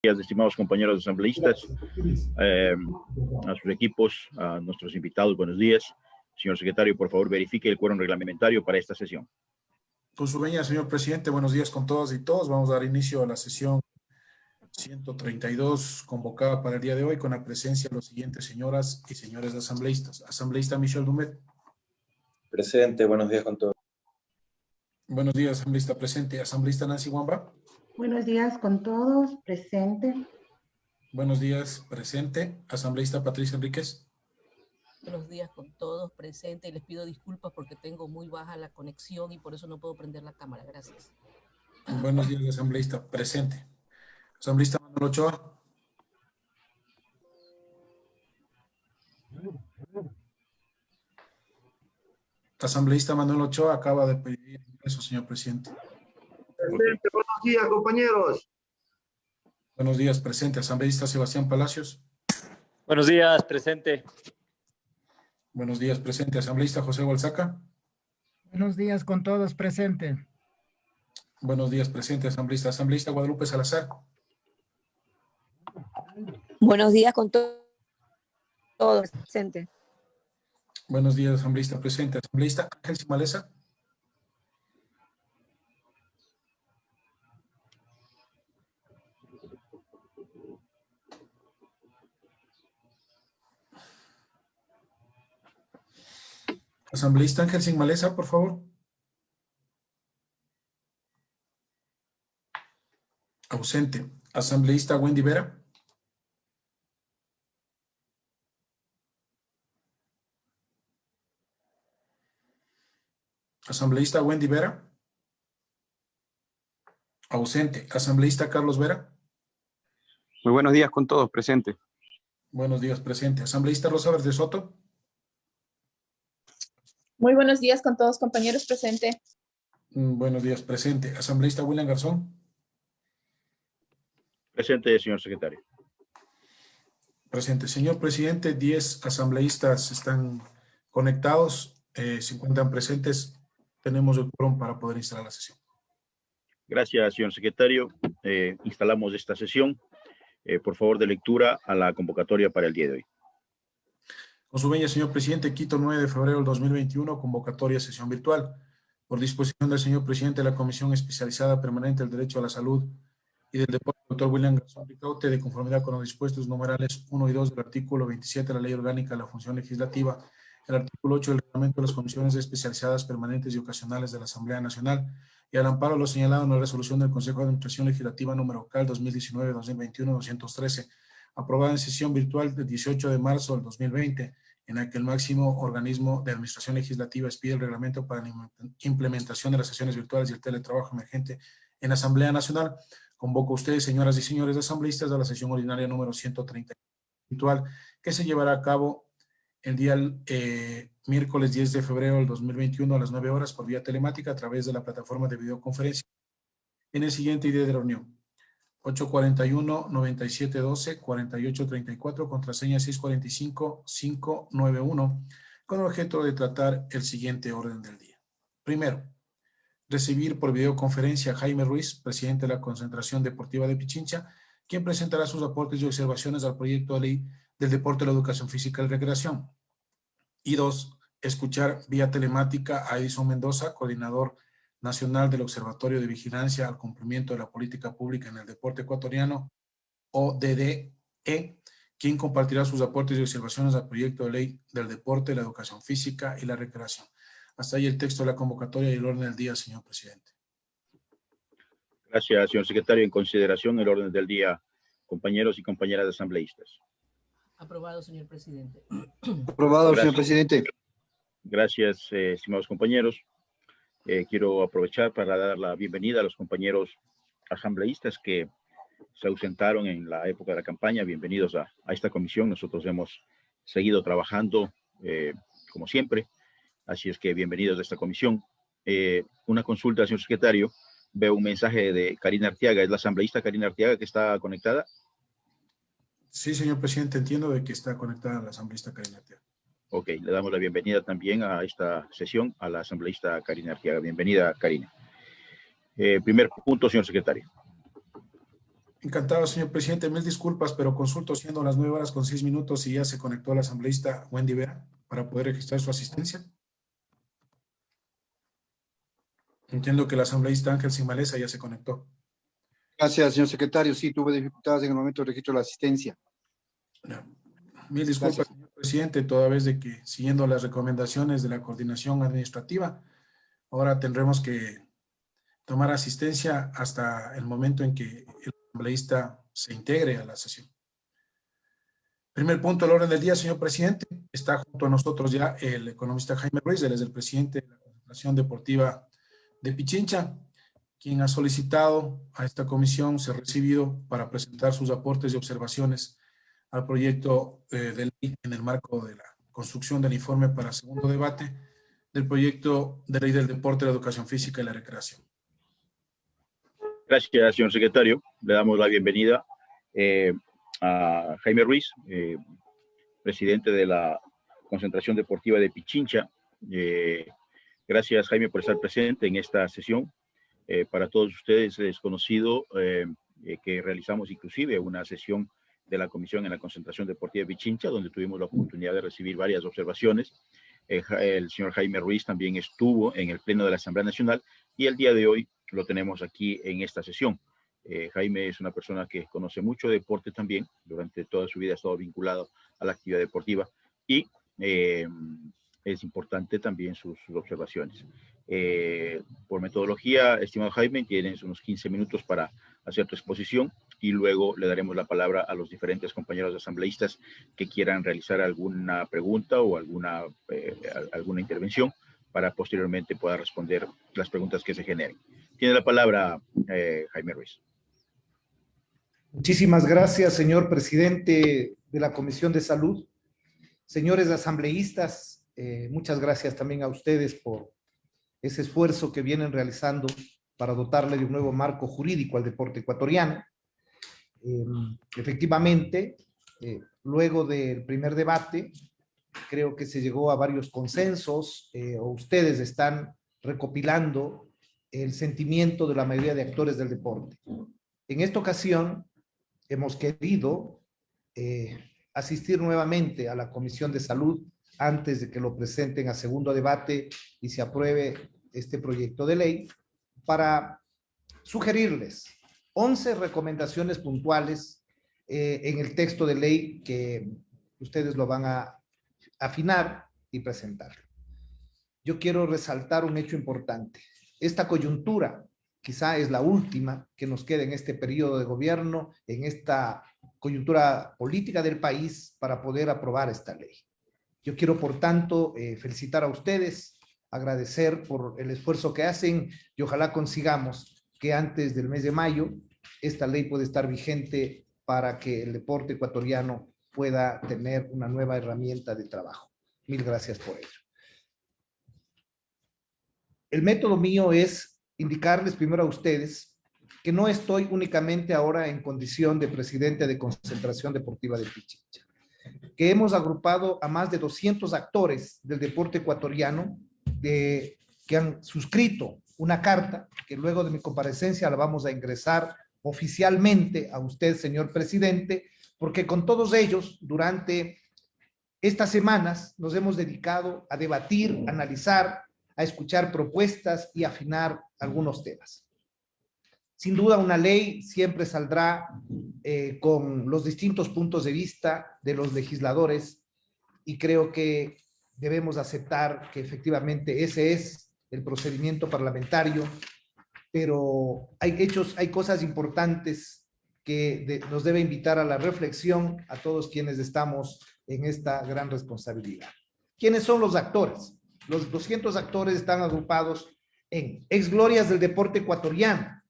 días, estimados compañeros asambleístas, a sus equipos, a nuestros invitados, buenos días. Señor secretario, por favor, verifique el quórum reglamentario para esta sesión. Con su venia, señor presidente, buenos días con todas y todos. Vamos a dar inicio a la sesión 132 convocada para el día de hoy con la presencia de los siguientes señoras y señores asambleístas. Asambleísta Michel Dumet. Presente, buenos días con todos. Buenos días, asambleísta presente. Asambleísta Nancy Wamba. Buenos días con todos, presente. Buenos días, presente. Asambleísta Patricia Enríquez. Buenos días con todos, presente. Y les pido disculpas porque tengo muy baja la conexión y por eso no puedo prender la cámara. Gracias. Buenos días, asambleísta presente. Asambleísta Manuel Ochoa. Asambleísta Manuel Ochoa acaba de pedir eso, señor presidente. Presente, buenos días, compañeros. Buenos días, presente. Asambleísta Sebastián Palacios. Buenos días, presente. Buenos días, presente. Asambleísta José Walsaca. Buenos días con todos, presente. Buenos días, presente. Asambleísta Guadalupe Salazar. Buenos días con todos, presente. Buenos días, asambleísta presente. Asambleísta Ángel Simalesa. Asambleísta Ángel Simalesa, por favor. Ausente. Asambleísta Wendy Vera. Asambleísta Wendy Vera. Ausente. Asambleísta Carlos Vera. Muy buenos días con todos, presente. Buenos días, presente. Asambleísta Rosa Verde Soto. Muy buenos días con todos, compañeros, presente. Buenos días, presente. Asambleísta William Garzón. Presente, señor secretario. Presente. Señor presidente, 10 asambleístas están conectados, se encuentran presentes. Tenemos el quórum para poder instalar la sesión. Gracias, señor secretario. Instalamos esta sesión. Por favor, de lectura a la convocatoria para el día de hoy. Con su venia, señor presidente, Quito, 9 de febrero del 2021, convocatoria sesión virtual. Por disposición del señor presidente de la Comisión Especializada Permanente del Derecho a la Salud y del Deporte, doctor William Garzón Ricaurte, de conformidad con los dispuestos numerales 1 y 2 del artículo 27 de la Ley Orgánica de la Función Legislativa, el artículo 8 del Reglamento de las Comisiones Especializadas Permanentes y Ocasionales de la Asamblea Nacional, y al amparo de lo señalado en la resolución del Consejo de Administración Legislativa número CAL 2019-2021-213, aprobada en sesión virtual del 18 de marzo del 2020, en la que el máximo organismo de administración legislativa expide el reglamento para la implementación de las sesiones virtuales y el teletrabajo emergente en la Asamblea Nacional. Convoco a ustedes, señoras y señores asambleístas, a la sesión ordinaria número 130 virtual, que se llevará a cabo el día miércoles 10 de febrero del 2021 a las 9 horas por vía telemática a través de la plataforma de videoconferencia en el siguiente ID de reunión: 841-9712-4834, contraseña 645-591, con el objeto de tratar el siguiente orden del día. Primero, recibir por videoconferencia a Jaime Ruiz, presidente de la Concentración Deportiva de Pichincha, quien presentará sus aportes y observaciones al proyecto de ley del deporte, la educación física y recreación. Y dos, escuchar vía telemática a Edison Mendoza, coordinador nacional del Observatorio de Vigilancia al Cumplimiento de la Política Pública en el Deporte Ecuatoriano, ODDE, quien compartirá sus aportes y observaciones al proyecto de ley del deporte, la educación física y la recreación. Hasta ahí el texto de la convocatoria y el orden del día, señor presidente. Gracias, señor secretario. En consideración el orden del día, compañeros y compañeras asambleístas. Aprobado, señor presidente. Aprobado, Gracias. señor presidente. Gracias, estimados compañeros. Quiero aprovechar para dar la bienvenida a los compañeros asambleístas que se ausentaron en la época de la campaña. Bienvenidos a esta comisión. Nosotros hemos seguido trabajando como siempre, así es que bienvenidos a esta comisión. Una consulta, señor secretario. Veo un mensaje de Karina Arteaga. ¿Es la asambleísta Karina Arteaga que está conectada? Sí, señor presidente, entiendo de que está conectada la asambleísta Karina Arteaga. Ok, le damos la bienvenida también a esta sesión a la asambleísta Karina Arteaga. Bienvenida, Karina. Primer punto, señor secretario. Encantado, señor presidente. Mil disculpas, pero consulto siendo las 9:06 y ya se conectó la asambleísta Wendy Vera para poder registrar su asistencia. Entiendo que la asambleísta Ángel Simalesa ya se conectó. Gracias, señor secretario. Sí, tuve dificultades en el momento del registro de la asistencia. Mil disculpas, Gracias. señor presidente, toda vez de que siguiendo las recomendaciones de la coordinación administrativa, ahora tendremos que tomar asistencia hasta el momento en que el asambleísta se integre a la sesión. Primer punto del orden del día, señor presidente. Está junto a nosotros ya el economista Jaime Ruiz, él es el presidente de la Concentración Deportiva de Pichincha, quien ha solicitado a esta comisión ser recibido para presentar sus aportes y observaciones al proyecto de ley en el marco de la construcción del informe para segundo debate del proyecto de ley del deporte, la educación física y la recreación. Gracias, señor secretario. Le damos la bienvenida a Jaime Ruiz, presidente de la Concentración Deportiva de Pichincha. Gracias, Jaime, por estar presente en esta sesión. Para todos ustedes es conocido que realizamos inclusive una sesión de la comisión en la Concentración Deportiva de Pichincha, donde tuvimos la oportunidad de recibir varias observaciones. El señor Jaime Ruiz también estuvo en el Pleno de la Asamblea Nacional y el día de hoy lo tenemos aquí en esta sesión. Jaime es una persona que conoce mucho deporte también, durante toda su vida ha estado vinculado a la actividad deportiva y es importante también sus observaciones. Por metodología, estimado Jaime, tienes unos 15 minutos para hacer tu exposición y luego le daremos la palabra a los diferentes compañeros asambleístas que quieran realizar alguna pregunta o alguna intervención para posteriormente poder responder las preguntas que se generen. Tiene la palabra Jaime Ruiz. Muchísimas gracias, señor presidente de la Comisión de Salud. Señores asambleístas, muchas gracias también a ustedes por ese esfuerzo que vienen realizando para dotarle de un nuevo marco jurídico al deporte ecuatoriano. Efectivamente, luego del primer debate, creo que se llegó a varios consensos, o ustedes están recopilando el sentimiento de la mayoría de actores del deporte. En esta ocasión, hemos querido asistir nuevamente a la Comisión de Salud antes de que lo presenten a segundo debate y se apruebe este proyecto de ley, para sugerirles 11 recomendaciones puntuales en el texto de ley que ustedes lo van a afinar y presentar. Yo quiero resaltar un hecho importante. Esta coyuntura quizá es la última que nos queda en este periodo de gobierno, en esta coyuntura política del país para poder aprobar esta ley. Yo quiero, por tanto, felicitar a ustedes, agradecer por el esfuerzo que hacen y ojalá consigamos que antes del mes de mayo esta ley pueda estar vigente para que el deporte ecuatoriano pueda tener una nueva herramienta de trabajo. Mil gracias por ello. El método mío es indicarles primero a ustedes que no estoy únicamente ahora en condición de presidente de Concentración Deportiva de Pichincha, que hemos agrupado a más de 200 actores del deporte ecuatoriano que han suscrito una carta que luego de mi comparecencia la vamos a ingresar oficialmente a usted, señor presidente, porque con todos ellos durante estas semanas nos hemos dedicado a debatir, analizar, a escuchar propuestas y afinar algunos temas. Sin duda una ley siempre saldrá con los distintos puntos de vista de los legisladores y creo que debemos aceptar que efectivamente ese es el procedimiento parlamentario, pero hay cosas importantes que nos debe invitar a la reflexión a todos quienes estamos en esta gran responsabilidad. ¿Quiénes son los actores? Los 200 actores están agrupados en exglorias del deporte ecuatoriano,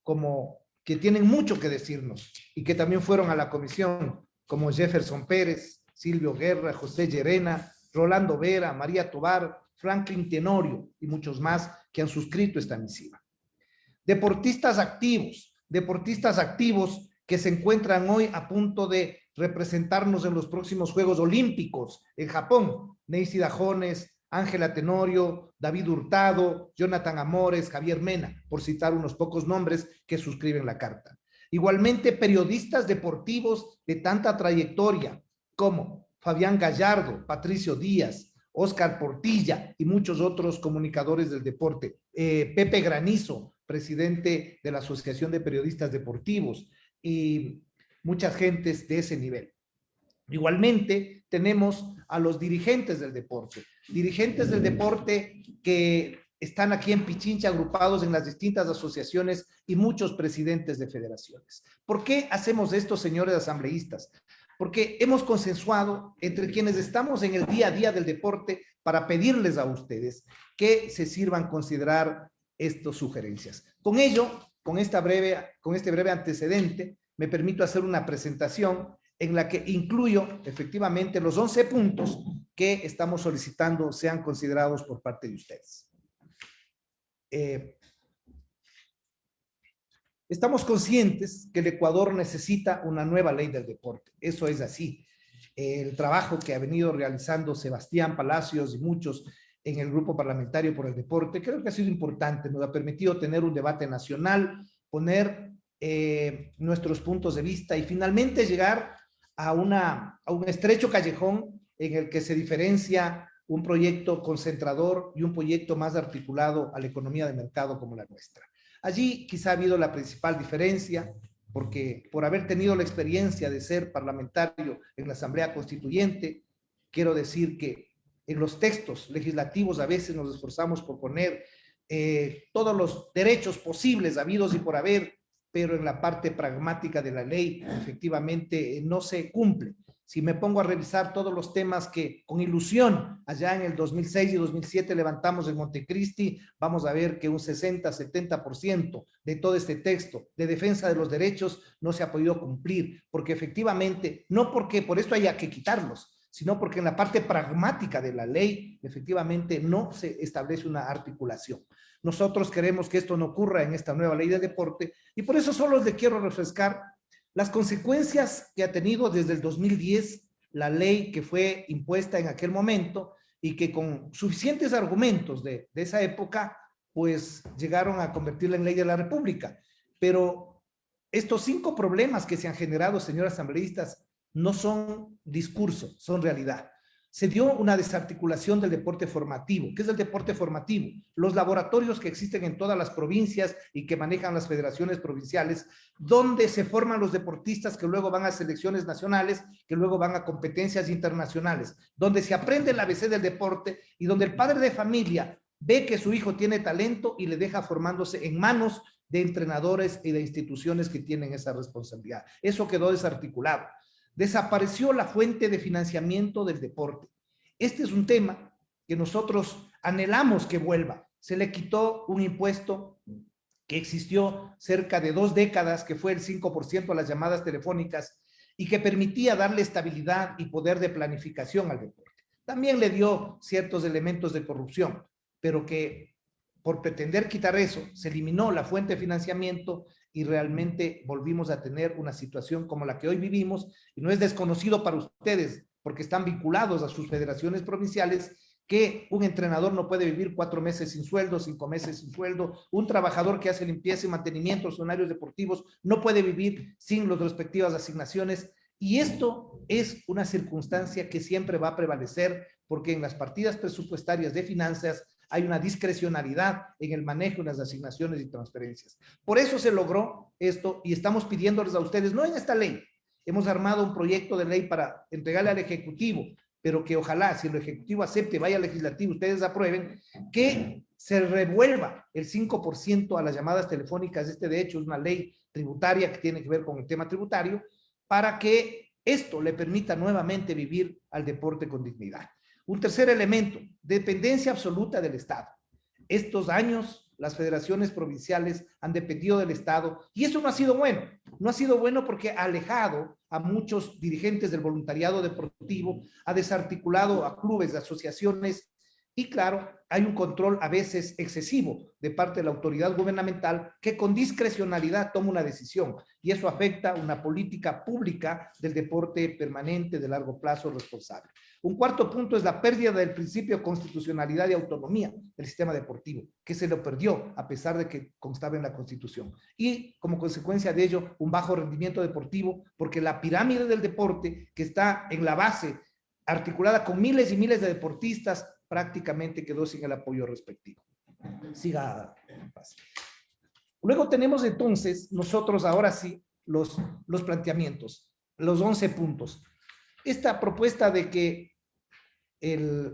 como que tienen mucho que decirnos y que también fueron a la comisión, como Jefferson Pérez, Silvio Guerra, José Llerena, Rolando Vera, María Tobar, Franklin Tenorio y muchos más que han suscrito esta misiva. Deportistas activos que se encuentran hoy a punto de representarnos en los próximos Juegos Olímpicos en Japón. Neisy Dajones, Ángela Tenorio, David Hurtado, Jonathan Amores, Javier Mena, por citar unos pocos nombres que suscriben la carta. Igualmente, periodistas deportivos de tanta trayectoria como Fabián Gallardo, Patricio Díaz, Oscar Portilla y muchos otros comunicadores del deporte. Pepe Granizo, presidente de la Asociación de Periodistas Deportivos, y muchas gentes de ese nivel. Igualmente, tenemos a los dirigentes del deporte que están aquí en Pichincha agrupados en las distintas asociaciones y muchos presidentes de federaciones. ¿Por qué hacemos esto, señores asambleístas? Porque hemos consensuado entre quienes estamos en el día a día del deporte para pedirles a ustedes que se sirvan considerar estas sugerencias. Con ello, con este breve antecedente, me permito hacer una presentación en la que incluyo efectivamente los 11 puntos que estamos solicitando sean considerados por parte de ustedes. Estamos conscientes que el Ecuador necesita una nueva ley del deporte. Eso es así. El trabajo que ha venido realizando Sebastián Palacios y muchos en el grupo parlamentario por el deporte, creo que ha sido importante. Nos ha permitido tener un debate nacional, poner nuestros puntos de vista y finalmente llegar a un estrecho callejón en el que se diferencia un proyecto concentrador y un proyecto más articulado a la economía de mercado como la nuestra. Allí quizá ha habido la principal diferencia, porque por haber tenido la experiencia de ser parlamentario en la Asamblea Constituyente, quiero decir que en los textos legislativos a veces nos esforzamos por poner todos los derechos posibles habidos y por haber, pero en la parte pragmática de la ley efectivamente no se cumple. Si me pongo a revisar todos los temas que con ilusión allá en el 2006 y 2007 levantamos en Montecristi, vamos a ver que un 60-70% de todo este texto de defensa de los derechos no se ha podido cumplir, porque efectivamente, no porque por esto haya que quitarlos, sino porque en la parte pragmática de la ley efectivamente no se establece una articulación. Nosotros queremos que esto no ocurra en esta nueva ley de deporte y por eso solo les quiero refrescar las consecuencias que ha tenido desde el 2010 la ley que fue impuesta en aquel momento y que con suficientes argumentos de esa época, pues llegaron a convertirla en ley de la República. Pero estos 5 problemas que se han generado, señores asambleístas, no son discurso, son realidad. Se dio una desarticulación del deporte formativo. ¿Qué es el deporte formativo? Los laboratorios que existen en todas las provincias y que manejan las federaciones provinciales, donde se forman los deportistas que luego van a selecciones nacionales, que luego van a competencias internacionales, donde se aprende el ABC del deporte y donde el padre de familia ve que su hijo tiene talento y le deja formándose en manos de entrenadores y de instituciones que tienen esa responsabilidad. Eso quedó desarticulado. Desapareció la fuente de financiamiento del deporte. Este es un tema que nosotros anhelamos que vuelva. Se le quitó un impuesto que existió cerca de 2 décadas, que fue el 5% a las llamadas telefónicas y que permitía darle estabilidad y poder de planificación al deporte. También le dio ciertos elementos de corrupción, pero que por pretender quitar eso, se eliminó la fuente de financiamiento y realmente volvimos a tener una situación como la que hoy vivimos, y no es desconocido para ustedes, porque están vinculados a sus federaciones provinciales, que un entrenador no puede vivir 4 meses sin sueldo, 5 meses sin sueldo, un trabajador que hace limpieza y mantenimiento, los horarios deportivos, no puede vivir sin las respectivas asignaciones, y esto es una circunstancia que siempre va a prevalecer, porque en las partidas presupuestarias de finanzas hay una discrecionalidad en el manejo de las asignaciones y transferencias. Por eso se logró esto y estamos pidiéndoles a ustedes, no en esta ley, hemos armado un proyecto de ley para entregarle al Ejecutivo, pero que ojalá, si el Ejecutivo acepte, vaya al Legislativo, ustedes aprueben, que se revuelva el 5% a las llamadas telefónicas. Este, de hecho, es una ley tributaria que tiene que ver con el tema tributario, para que esto le permita nuevamente vivir al deporte con dignidad. Un tercer elemento, dependencia absoluta del Estado. Estos años, las federaciones provinciales han dependido del Estado y eso no ha sido bueno. No ha sido bueno porque ha alejado a muchos dirigentes del voluntariado deportivo, ha desarticulado a clubes, asociaciones Y claro, hay un control a veces excesivo de parte de la autoridad gubernamental que con discrecionalidad toma una decisión y eso afecta una política pública del deporte permanente de largo plazo responsable. Un cuarto punto es la pérdida del principio de constitucionalidad y autonomía del sistema deportivo, que se lo perdió a pesar de que constaba en la Constitución. Y como consecuencia de ello, un bajo rendimiento deportivo, porque la pirámide del deporte que está en la base articulada con miles y miles de deportistas prácticamente quedó sin el apoyo respectivo. Siga. Luego tenemos entonces nosotros ahora sí los planteamientos, los 11 puntos. Esta propuesta de que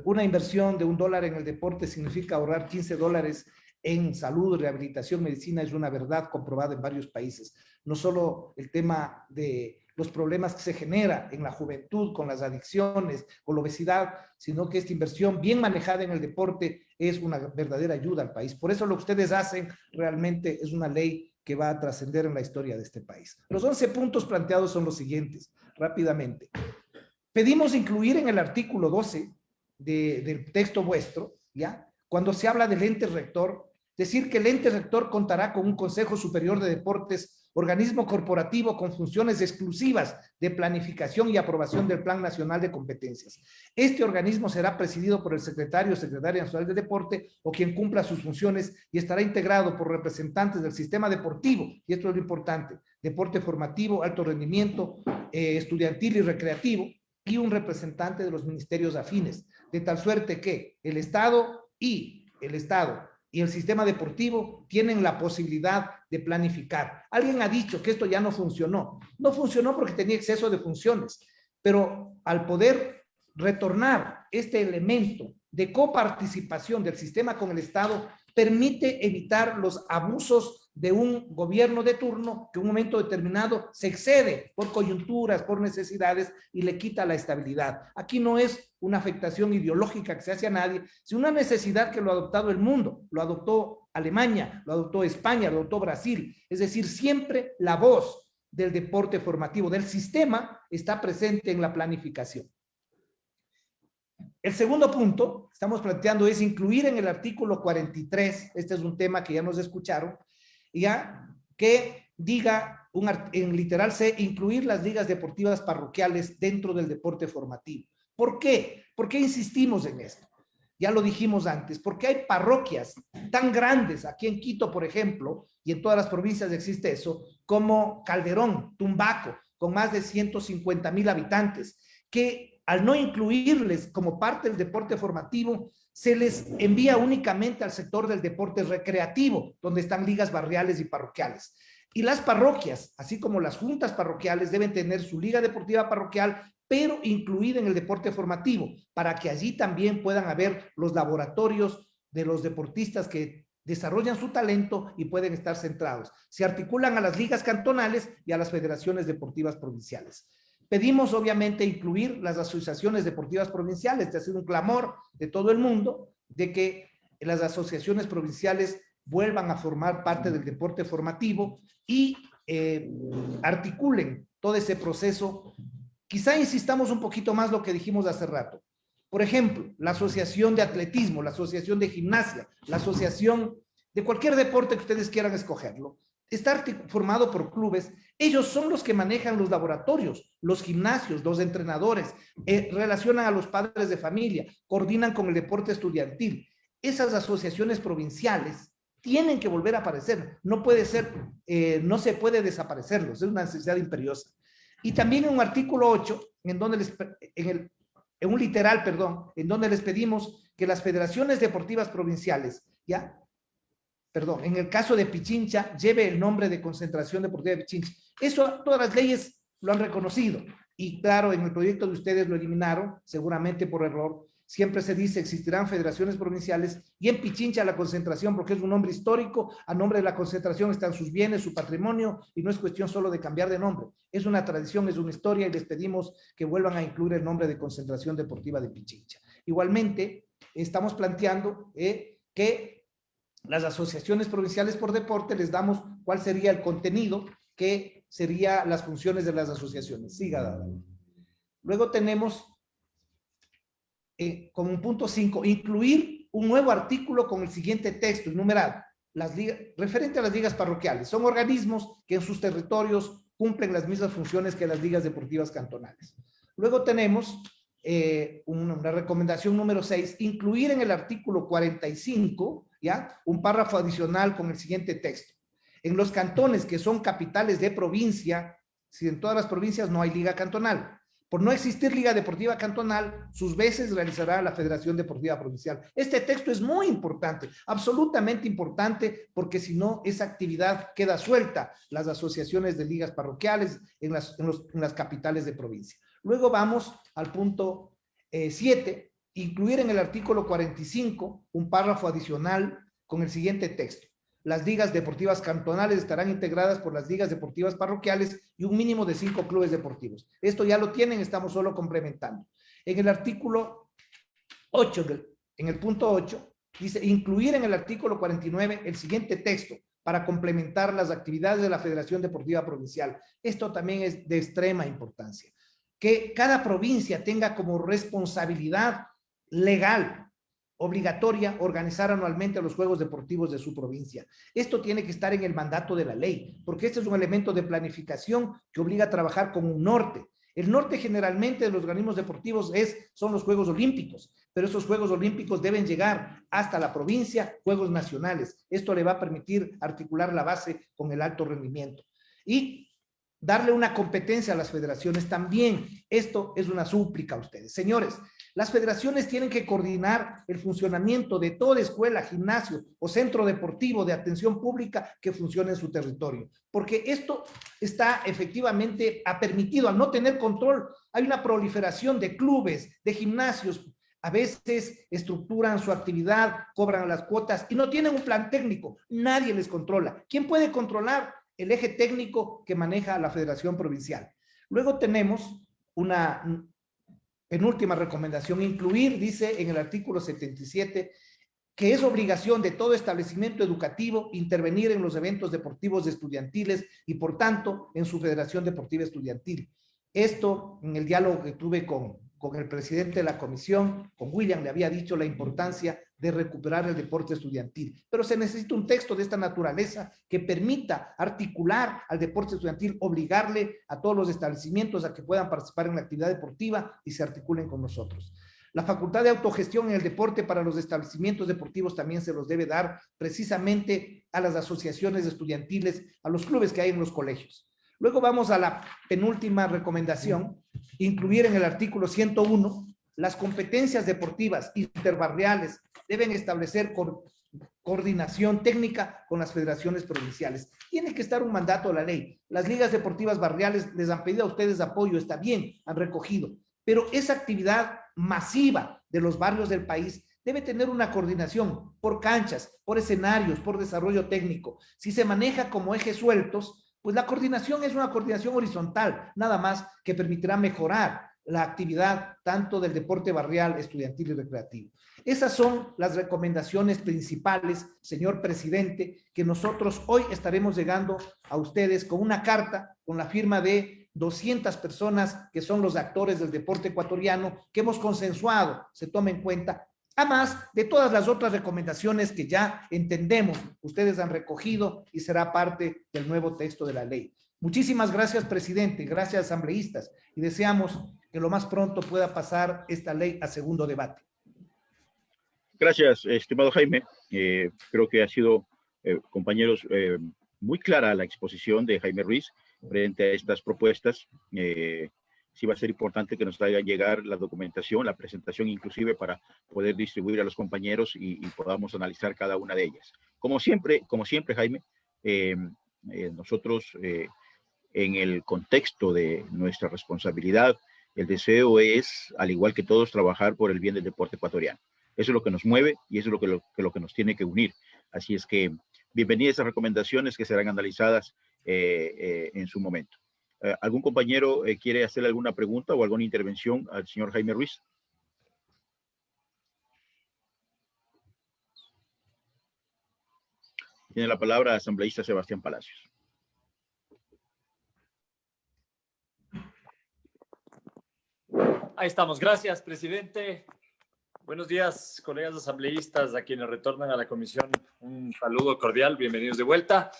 una inversión de $1 en el deporte significa ahorrar $15 en salud, rehabilitación, medicina es una verdad comprobada en varios países. No solo el tema de los problemas que se genera en la juventud con las adicciones, con la obesidad, sino que esta inversión bien manejada en el deporte es una verdadera ayuda al país. Por eso lo que ustedes hacen realmente es una ley que va a trascender en la historia de este país. Los 11 puntos planteados son los siguientes, rápidamente. Pedimos incluir en el artículo 12 del texto vuestro, ¿ya? Cuando se habla del ente rector, decir que el ente rector contará con un Consejo Superior de Deportes, organismo corporativo con funciones exclusivas de planificación y aprobación del Plan Nacional de Competencias. Este organismo será presidido por el secretario o secretaria nacional de deporte o quien cumpla sus funciones y estará integrado por representantes del sistema deportivo, y esto es lo importante, deporte formativo, alto rendimiento, estudiantil y recreativo, y un representante de los ministerios afines, de tal suerte que el Estado y el sistema deportivo tienen la posibilidad de planificar. Alguien ha dicho que esto ya no funcionó. No funcionó porque tenía exceso de funciones, pero al poder retornar este elemento de coparticipación del sistema con el Estado, permite evitar los abusos de un gobierno de turno que en un momento determinado se excede por coyunturas, por necesidades y le quita la estabilidad. Aquí no es una afectación ideológica que se hace a nadie, sino una necesidad que lo ha adoptado el mundo, lo adoptó Alemania, lo adoptó España, lo adoptó Brasil. Es decir, siempre la voz del deporte formativo, del sistema, está presente en la planificación. El segundo punto que estamos planteando es incluir en el artículo 43, este es un tema que ya nos escucharon, ya que diga en literal C, incluir las ligas deportivas parroquiales dentro del deporte formativo. ¿Por qué? ¿Por qué insistimos en esto? Ya lo dijimos antes, porque hay parroquias tan grandes, aquí en Quito, por ejemplo, y en todas las provincias existe eso, como Calderón, Tumbaco, con más de 150,000 habitantes, que al no incluirles como parte del deporte formativo, se les envía únicamente al sector del deporte recreativo, donde están ligas barriales y parroquiales. Y las parroquias, así como las juntas parroquiales, deben tener su liga deportiva parroquial, pero incluida en el deporte formativo, para que allí también puedan haber los laboratorios de los deportistas que desarrollan su talento y pueden estar centrados. Se articulan a las ligas cantonales y a las federaciones deportivas provinciales. Pedimos, obviamente, incluir las asociaciones deportivas provinciales, de hacer un clamor de todo el mundo de que las asociaciones provinciales vuelvan a formar parte del deporte formativo y articulen todo ese proceso. Quizá insistamos un poquito más lo que dijimos hace rato. Por ejemplo, la asociación de atletismo, la asociación de gimnasia, la asociación de cualquier deporte que ustedes quieran escogerlo, está formado por clubes. Ellos son los que manejan los laboratorios, los gimnasios, los entrenadores, relacionan a los padres de familia, coordinan con el deporte estudiantil. Esas asociaciones provinciales tienen que volver a aparecer. No puede ser, no se puede desaparecerlos, es una necesidad imperiosa. Y también en un artículo 8, en un literal, perdón, en donde les pedimos que las federaciones deportivas provinciales, ¿ya? Perdón, en el caso de Pichincha, lleve el nombre de Concentración Deportiva de Pichincha. Eso todas las leyes lo han reconocido. Y claro, en el proyecto de ustedes lo eliminaron, seguramente por error. Siempre se dice existirán federaciones provinciales y en Pichincha la concentración, porque es un nombre histórico, a nombre de la concentración están sus bienes, su patrimonio, y no es cuestión solo de cambiar de nombre. Es una tradición, es una historia, y les pedimos que vuelvan a incluir el nombre de Concentración Deportiva de Pichincha. Igualmente, estamos planteando que las asociaciones provinciales por deporte les damos cuál sería el contenido, que serían las funciones de las asociaciones. Siga, Dada. Luego tenemos como un punto 5, incluir un nuevo artículo con el siguiente texto, enumerado, referente a las ligas parroquiales. Son organismos que en sus territorios cumplen las mismas funciones que las ligas deportivas cantonales. Luego tenemos una recomendación número 6, incluir en el artículo 45, ¿ya? Un párrafo adicional con el siguiente texto. En los cantones que son capitales de provincia, si en todas las provincias no hay liga cantonal, por no existir liga deportiva cantonal, sus veces realizará la Federación Deportiva Provincial. Este texto es muy importante, absolutamente importante, porque si no, esa actividad queda suelta, las asociaciones de ligas parroquiales en las capitales de provincia. Luego vamos al punto 7, incluir en el artículo 45 un párrafo adicional con el siguiente texto. Las ligas deportivas cantonales estarán integradas por las ligas deportivas parroquiales y un mínimo de 5 clubes deportivos. Esto ya lo tienen, estamos solo complementando. En el artículo 8, en el punto 8, dice incluir en el artículo 49 el siguiente texto para complementar las actividades de la Federación Deportiva Provincial. Esto también es de extrema importancia. Que cada provincia tenga como responsabilidad legal obligatoria organizar anualmente los juegos deportivos de su provincia. Esto tiene que estar en el mandato de la ley, porque este es un elemento de planificación que obliga a trabajar con un norte. El norte generalmente de los organismos deportivos son los Juegos Olímpicos, pero esos Juegos Olímpicos deben llegar hasta la provincia, Juegos Nacionales. Esto le va a permitir articular la base con el alto rendimiento. Y darle una competencia a las federaciones también. Esto es una súplica a ustedes. Señores, las federaciones tienen que coordinar el funcionamiento de toda escuela, gimnasio o centro deportivo de atención pública que funcione en su territorio, porque esto está efectivamente ha permitido, al no tener control, hay una proliferación de clubes, de gimnasios, a veces estructuran su actividad, cobran las cuotas y no tienen un plan técnico, nadie les controla. ¿Quién puede controlar? El eje técnico que maneja la Federación Provincial. Luego tenemos una penúltima recomendación, incluir, dice en el artículo 77, que es obligación de todo establecimiento educativo intervenir en los eventos deportivos estudiantiles y, por tanto, en su Federación Deportiva Estudiantil. Esto, en el diálogo que tuve con el presidente de la comisión, con William, le había dicho la importancia de recuperar el deporte estudiantil. Pero se necesita un texto de esta naturaleza que permita articular al deporte estudiantil, obligarle a todos los establecimientos a que puedan participar en la actividad deportiva y se articulen con nosotros. La facultad de autogestión en el deporte para los establecimientos deportivos también se los debe dar precisamente a las asociaciones estudiantiles, a los clubes que hay en los colegios. Luego vamos a la penúltima recomendación, incluir en el artículo 101 las competencias deportivas interbarriales deben establecer coordinación técnica con las federaciones provinciales. Tiene que estar un mandato de la ley. Las ligas deportivas barriales les han pedido a ustedes apoyo, está bien, han recogido, pero esa actividad masiva de los barrios del país debe tener una coordinación por canchas, por escenarios, por desarrollo técnico. Si se maneja como ejes sueltos, pues la coordinación es una coordinación horizontal, nada más que permitirá mejorar la actividad tanto del deporte barrial, estudiantil y recreativo. Esas son las recomendaciones principales, señor presidente, que nosotros hoy estaremos llegando a ustedes con una carta, con la firma de 200 personas que son los actores del deporte ecuatoriano, que hemos consensuado, se tome en cuenta, además de todas las otras recomendaciones que ya entendemos, ustedes han recogido y será parte del nuevo texto de la ley. Muchísimas gracias, presidente, gracias, asambleístas, y deseamos que lo más pronto pueda pasar esta ley a segundo debate. Gracias, estimado Jaime. Creo que ha sido, compañeros, muy clara la exposición de Jaime Ruiz frente a estas propuestas. Sí va a ser importante que nos hagan llegar la documentación, la presentación inclusive para poder distribuir a los compañeros y podamos analizar cada una de ellas. Como siempre Jaime, nosotros en el contexto de nuestra responsabilidad, el deseo es, al igual que todos, trabajar por el bien del deporte ecuatoriano. Eso es lo que nos mueve y eso es lo que nos tiene que unir. Así es que bienvenidas esas recomendaciones que serán analizadas en su momento. ¿Algún compañero quiere hacer alguna pregunta o alguna intervención al señor Jaime Ruiz? Tiene la palabra asambleísta Sebastián Palacios. Ahí estamos. Gracias, presidente. Buenos días, colegas asambleístas, a quienes retornan a la comisión. Un saludo cordial, bienvenidos de vuelta.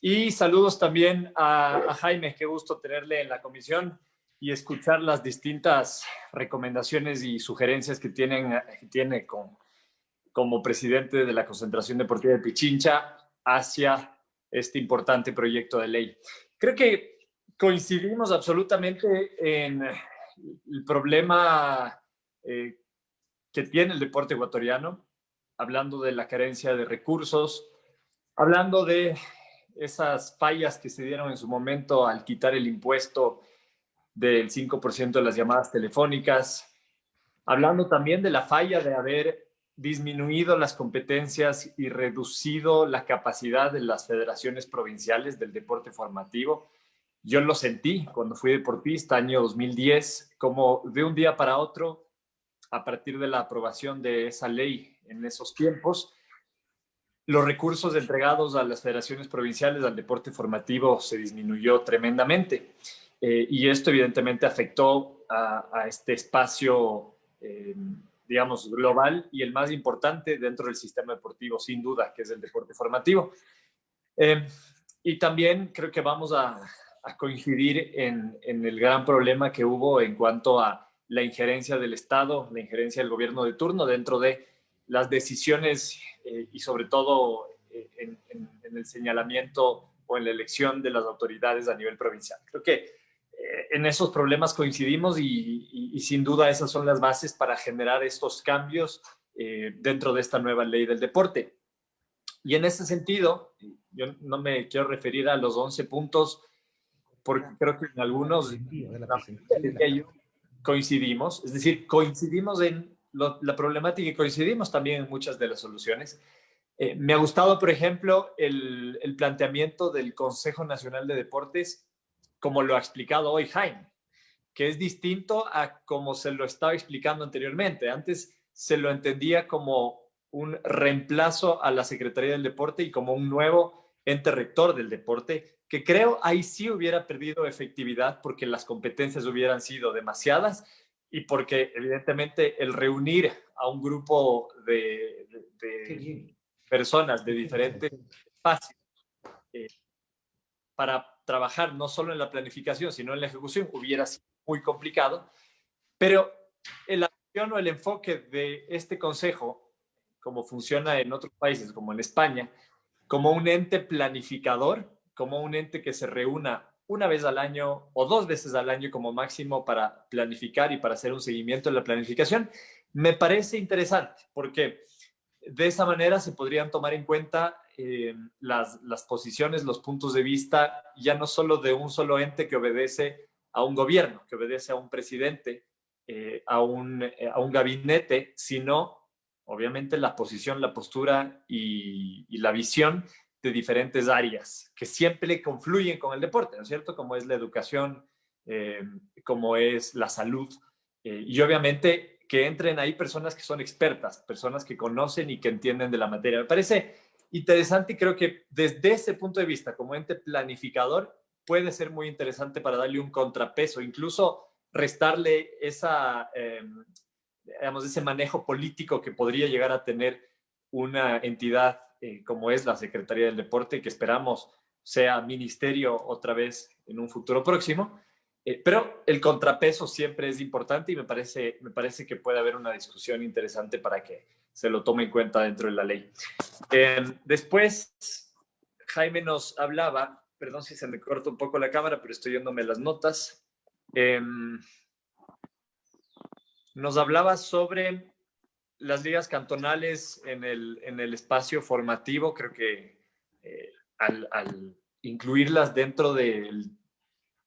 Y saludos también a Jaime, qué gusto tenerle en la comisión y escuchar las distintas recomendaciones y sugerencias que tiene como presidente de la Concentración Deportiva de Pichincha hacia este importante proyecto de ley. Creo que coincidimos absolutamente en el problema que tiene el deporte ecuatoriano, hablando de la carencia de recursos, hablando de esas fallas que se dieron en su momento al quitar el impuesto del 5% de las llamadas telefónicas, hablando también de la falla de haber disminuido las competencias y reducido la capacidad de las federaciones provinciales del deporte formativo. Yo lo sentí cuando fui deportista, año 2010, como de un día para otro, a partir de la aprobación de esa ley en esos tiempos, los recursos entregados a las federaciones provinciales al deporte formativo se disminuyó tremendamente. Y esto evidentemente afectó a este espacio, digamos, global y el más importante dentro del sistema deportivo, sin duda, que es el deporte formativo. Y también creo que vamos a coincidir en el gran problema que hubo en cuanto a la injerencia del Estado, la injerencia del gobierno de turno dentro de las decisiones y sobre todo en el señalamiento o en la elección de las autoridades a nivel provincial. Creo que en esos problemas coincidimos y sin duda esas son las bases para generar estos cambios dentro de esta nueva ley del deporte. Y en ese sentido, yo no me quiero referir a los 11 puntos porque creo que en algunos coincidimos, es decir, coincidimos en la problemática y coincidimos también en muchas de las soluciones. Me ha gustado, por ejemplo, el planteamiento del Consejo Nacional de Deportes, como lo ha explicado hoy Jaime, que es distinto a como se lo estaba explicando anteriormente. Antes se lo entendía como un reemplazo a la Secretaría del Deporte y como un nuevo ente rector del deporte, que creo ahí sí hubiera perdido efectividad porque las competencias hubieran sido demasiadas y porque evidentemente el reunir a un grupo de personas de diferentes espacios para trabajar no solo en la planificación, sino en la ejecución, hubiera sido muy complicado. Pero la acción o el enfoque de este consejo, como funciona en otros países, como en España, como un ente planificador, como un ente que se reúna una vez al año o 2 veces al año como máximo para planificar y para hacer un seguimiento de la planificación, me parece interesante, porque de esa manera se podrían tomar en cuenta las posiciones, los puntos de vista, ya no solo de un solo ente que obedece a un gobierno, que obedece a un presidente, a un gabinete, sino obviamente la posición, la postura y la visión de diferentes áreas que siempre confluyen con el deporte, ¿no es cierto? Como es la educación, como es la salud, y obviamente que entren ahí personas que son expertas, personas que conocen y que entienden de la materia. Me parece interesante y creo que desde ese punto de vista, como ente planificador, puede ser muy interesante para darle un contrapeso, incluso restarle digamos, ese manejo político que podría llegar a tener una entidad como es la Secretaría del Deporte, que esperamos sea ministerio otra vez en un futuro próximo. Pero el contrapeso siempre es importante y me parece que puede haber una discusión interesante para que se lo tome en cuenta dentro de la ley. Después, Jaime nos hablaba, perdón si se me corta un poco la cámara, pero estoy yéndome las notas. Nos hablaba sobre las ligas cantonales en el espacio formativo. Creo que al incluirlas dentro de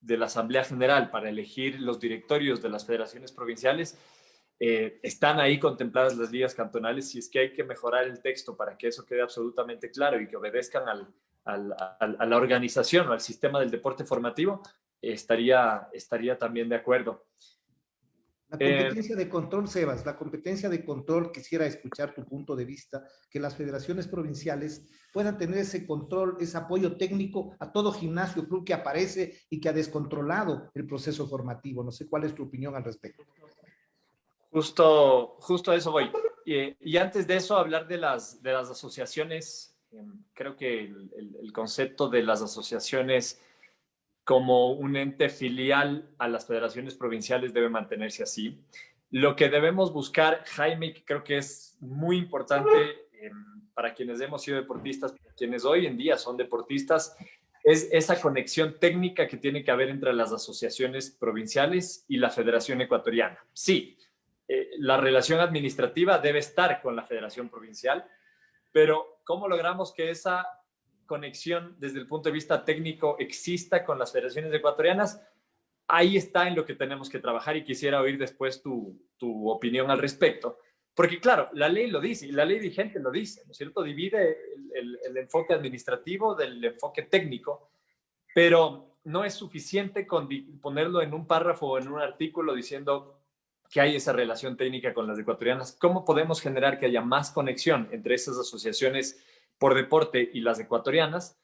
la Asamblea General para elegir los directorios de las federaciones provinciales, están ahí contempladas las ligas cantonales. Si es que hay que mejorar el texto para que eso quede absolutamente claro y que obedezcan a la organización o al sistema del deporte formativo, estaría también de acuerdo. La competencia de control, Sebas, la competencia de control, quisiera escuchar tu punto de vista, que las federaciones provinciales puedan tener ese control, ese apoyo técnico a todo gimnasio, club que aparece y que ha descontrolado el proceso formativo. No sé cuál es tu opinión al respecto. Justo a eso voy. y antes de eso, hablar de las asociaciones. Creo que el concepto de las asociaciones como un ente filial a las federaciones provinciales debe mantenerse así. Lo que debemos buscar, Jaime, que creo que es muy importante para quienes hemos sido deportistas, para quienes hoy en día son deportistas, es esa conexión técnica que tiene que haber entre las asociaciones provinciales y la Federación Ecuatoriana. Sí, la relación administrativa debe estar con la Federación Provincial, pero ¿cómo logramos que esa conexión desde el punto de vista técnico exista con las federaciones ecuatorianas? Ahí está en lo que tenemos que trabajar y quisiera oír después tu opinión al respecto. Porque claro, la ley lo dice y la ley vigente lo dice, ¿no es cierto? Divide el enfoque administrativo del enfoque técnico, pero no es suficiente con ponerlo en un párrafo o en un artículo diciendo que hay esa relación técnica con las ecuatorianas. ¿Cómo podemos generar que haya más conexión entre esas asociaciones por deporte y las ecuatorianas?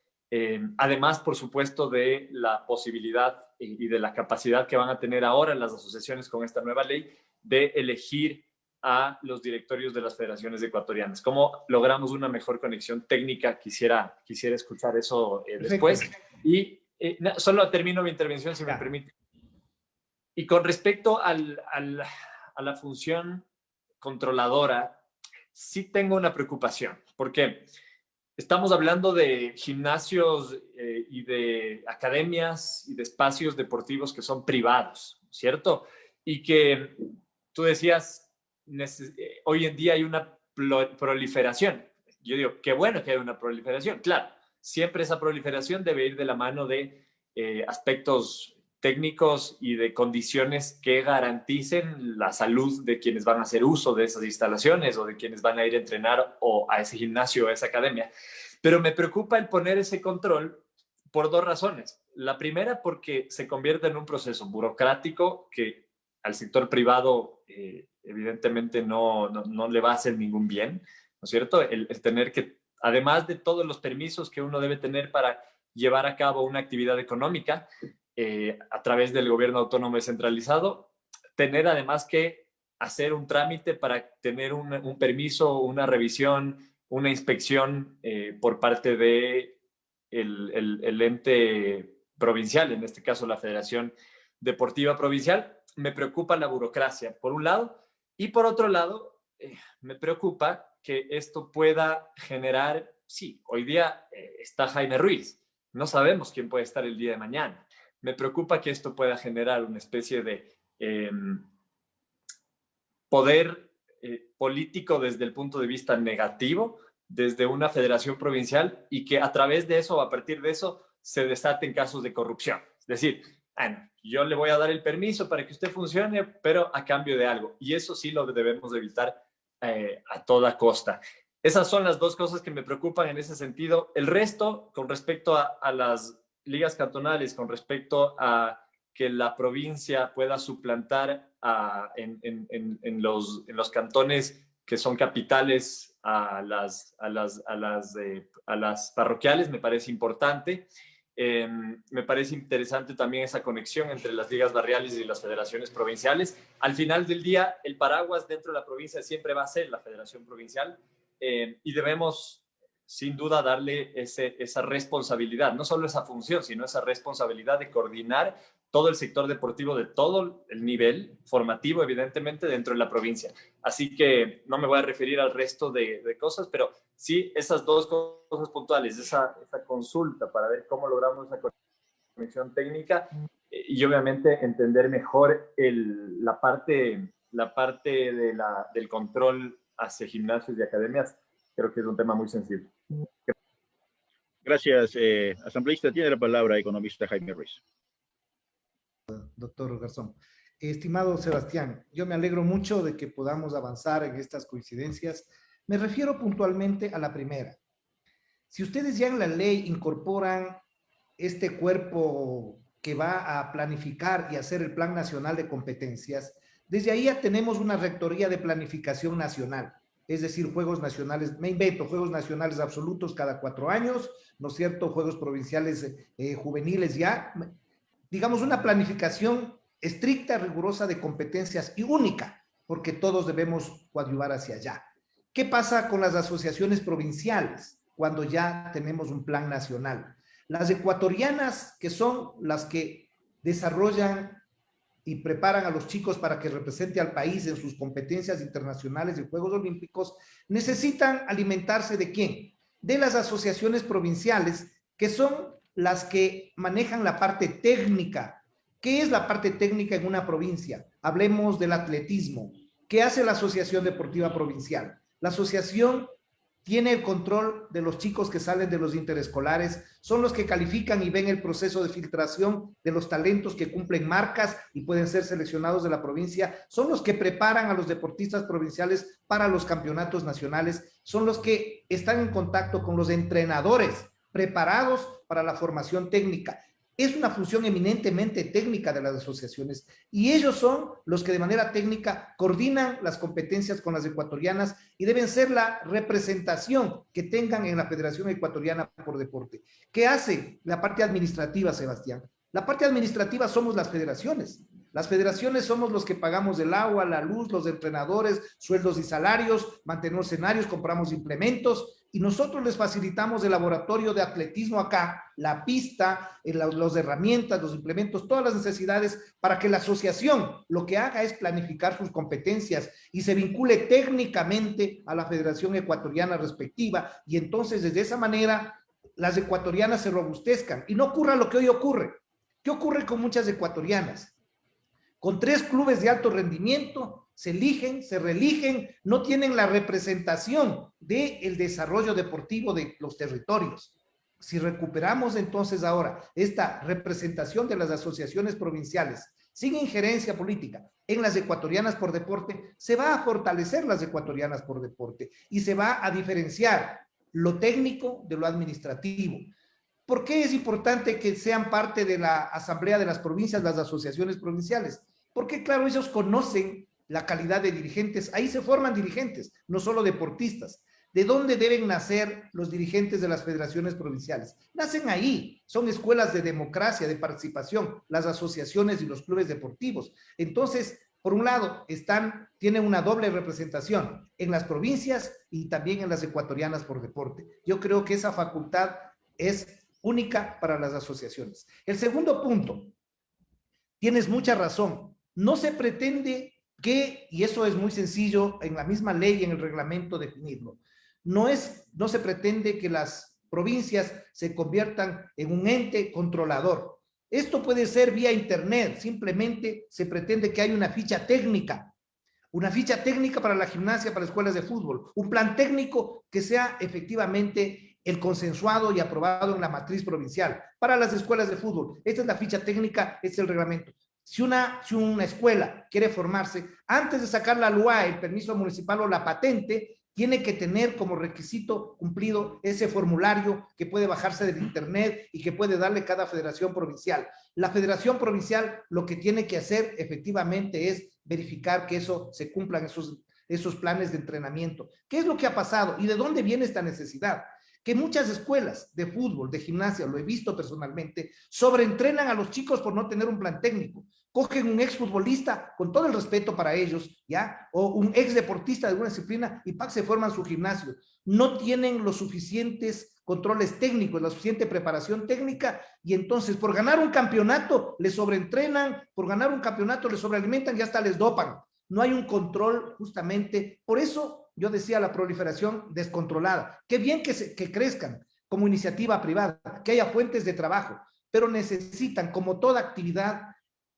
Además, por supuesto, de la posibilidad y de la capacidad que van a tener ahora las asociaciones con esta nueva ley de elegir a los directorios de las federaciones ecuatorianas. ¿Cómo logramos una mejor conexión técnica? Quisiera escuchar eso después. Y solo termino mi intervención, si me permite. Y con respecto a la función controladora, sí tengo una preocupación, porque estamos hablando de gimnasios y de academias y de espacios deportivos que son privados, ¿cierto? Y que tú decías, hoy en día hay una proliferación. Yo digo, qué bueno que hay una proliferación. Claro, siempre esa proliferación debe ir de la mano de aspectos técnicos y de condiciones que garanticen la salud de quienes van a hacer uso de esas instalaciones o de quienes van a ir a entrenar o a ese gimnasio o a esa academia. Pero me preocupa el poner ese control por dos razones. La primera, porque se convierte en un proceso burocrático que al sector privado evidentemente no le va a hacer ningún bien, ¿no es cierto? El tener que, además de todos los permisos que uno debe tener para llevar a cabo una actividad económica, a través del gobierno autónomo descentralizado, tener además que hacer un trámite para tener un permiso, una revisión, una inspección por parte de el ente provincial, en este caso la Federación Deportiva Provincial. Me preocupa la burocracia, por un lado, y por otro lado, me preocupa que esto pueda generar, sí, hoy día está Jaime Ruiz, no sabemos quién puede estar el día de mañana. Me preocupa que esto pueda generar una especie de poder político desde el punto de vista negativo, desde una federación provincial, y que a través de eso o a partir de eso se desaten casos de corrupción. Es decir, bueno, yo le voy a dar el permiso para que usted funcione, pero a cambio de algo. Y eso sí lo debemos evitar a toda costa. Esas son las dos cosas que me preocupan en ese sentido. El resto, con respecto a las ligas cantonales, con respecto a que la provincia pueda suplantar en los cantones que son capitales a las parroquiales, me parece importante. Me parece interesante también esa conexión entre las ligas barriales y las federaciones provinciales. Al final del día, el paraguas dentro de la provincia siempre va a ser la Federación Provincial, y debemos sin duda darle esa responsabilidad, no solo esa función, sino esa responsabilidad de coordinar todo el sector deportivo de todo el nivel formativo, evidentemente, dentro de la provincia. Así que no me voy a referir al resto de cosas, pero sí esas dos cosas puntuales, esa consulta para ver cómo logramos esa conexión técnica y obviamente entender mejor la parte del control hacia gimnasios y academias. Creo que es un tema muy sensible. Gracias, asambleísta. Tiene la palabra economista Jaime Ruiz. Doctor Garzón. Estimado Sebastián, yo me alegro mucho de que podamos avanzar en estas coincidencias. Me refiero puntualmente a la primera. Si ustedes ya en la ley incorporan este cuerpo que va a planificar y hacer el Plan Nacional de Competencias, desde ahí ya tenemos una rectoría de planificación nacional. Es decir, juegos nacionales, me invento, juegos nacionales absolutos cada 4 años, ¿no es cierto? Juegos provinciales juveniles ya, digamos una planificación estricta, rigurosa de competencias y única, porque todos debemos coadyuvar hacia allá. ¿Qué pasa con las asociaciones provinciales cuando ya tenemos un plan nacional? Las ecuatorianas, que son las que desarrollan y preparan a los chicos para que represente al país en sus competencias internacionales de Juegos Olímpicos, necesitan alimentarse ¿de quién? De las asociaciones provinciales, que son las que manejan la parte técnica. ¿Qué es la parte técnica en una provincia? Hablemos del atletismo. ¿Qué hace la Asociación Deportiva Provincial? La asociación tiene el control de los chicos que salen de los interescolares, son los que califican y ven el proceso de filtración de los talentos que cumplen marcas y pueden ser seleccionados de la provincia, son los que preparan a los deportistas provinciales para los campeonatos nacionales, son los que están en contacto con los entrenadores preparados para la formación técnica. Es una función eminentemente técnica de las asociaciones y ellos son los que de manera técnica coordinan las competencias con las ecuatorianas y deben ser la representación que tengan en la Federación Ecuatoriana por Deporte. ¿Qué hace la parte administrativa, Sebastián? La parte administrativa somos las federaciones. Las federaciones somos los que pagamos el agua, la luz, los entrenadores, sueldos y salarios, mantenemos escenarios, compramos implementos y nosotros les facilitamos el laboratorio de atletismo acá, la pista, las herramientas, los implementos, todas las necesidades para que la asociación lo que haga es planificar sus competencias y se vincule técnicamente a la Federación Ecuatoriana respectiva y entonces desde esa manera las ecuatorianas se robustezcan y no ocurra lo que hoy ocurre. ¿Qué ocurre con muchas ecuatorianas? Con 3 clubes de alto rendimiento, se eligen, se reeligen, no tienen la representación del desarrollo deportivo de los territorios. Si recuperamos entonces ahora esta representación de las asociaciones provinciales sin injerencia política en las ecuatorianas por deporte, se va a fortalecer las ecuatorianas por deporte y se va a diferenciar lo técnico de lo administrativo. ¿Por qué es importante que sean parte de la Asamblea de las Provincias, las asociaciones provinciales? Porque, claro, ellos conocen la calidad de dirigentes, ahí se forman dirigentes, no solo deportistas. ¿De dónde deben nacer los dirigentes de las federaciones provinciales? Nacen ahí, son escuelas de democracia, de participación, las asociaciones y los clubes deportivos. Entonces, por un lado, tienen una doble representación en las provincias y también en las ecuatorianas por deporte. Yo creo que esa facultad es única para las asociaciones. El segundo punto, tienes mucha razón, no se pretende que, y eso es muy sencillo, en la misma ley, en el reglamento definirlo, no se pretende que las provincias se conviertan en un ente controlador. Esto puede ser vía internet, simplemente se pretende que haya una ficha técnica para la gimnasia, para escuelas de fútbol, un plan técnico que sea efectivamente el consensuado y aprobado en la matriz provincial para las escuelas de fútbol. Esta es la ficha técnica, este es el reglamento. Si una escuela quiere formarse, antes de sacar la LUA, el permiso municipal o la patente, tiene que tener como requisito cumplido ese formulario que puede bajarse del internet y que puede darle cada federación provincial. La federación provincial lo que tiene que hacer efectivamente es verificar que eso se cumplan esos planes de entrenamiento. ¿Qué es lo que ha pasado y de dónde viene esta necesidad? Que muchas escuelas de fútbol, de gimnasia, lo he visto personalmente, sobreentrenan a los chicos por no tener un plan técnico. Cogen un exfutbolista, con todo el respeto para ellos, ¿ya? O un exdeportista de alguna disciplina y se forman su gimnasio. No tienen los suficientes controles técnicos, la suficiente preparación técnica y entonces por ganar un campeonato les sobreentrenan, por ganar un campeonato les sobrealimentan y hasta les dopan. No hay un control justamente, por eso yo decía la proliferación descontrolada. Qué bien que crezcan como iniciativa privada, que haya fuentes de trabajo, pero necesitan, como toda actividad,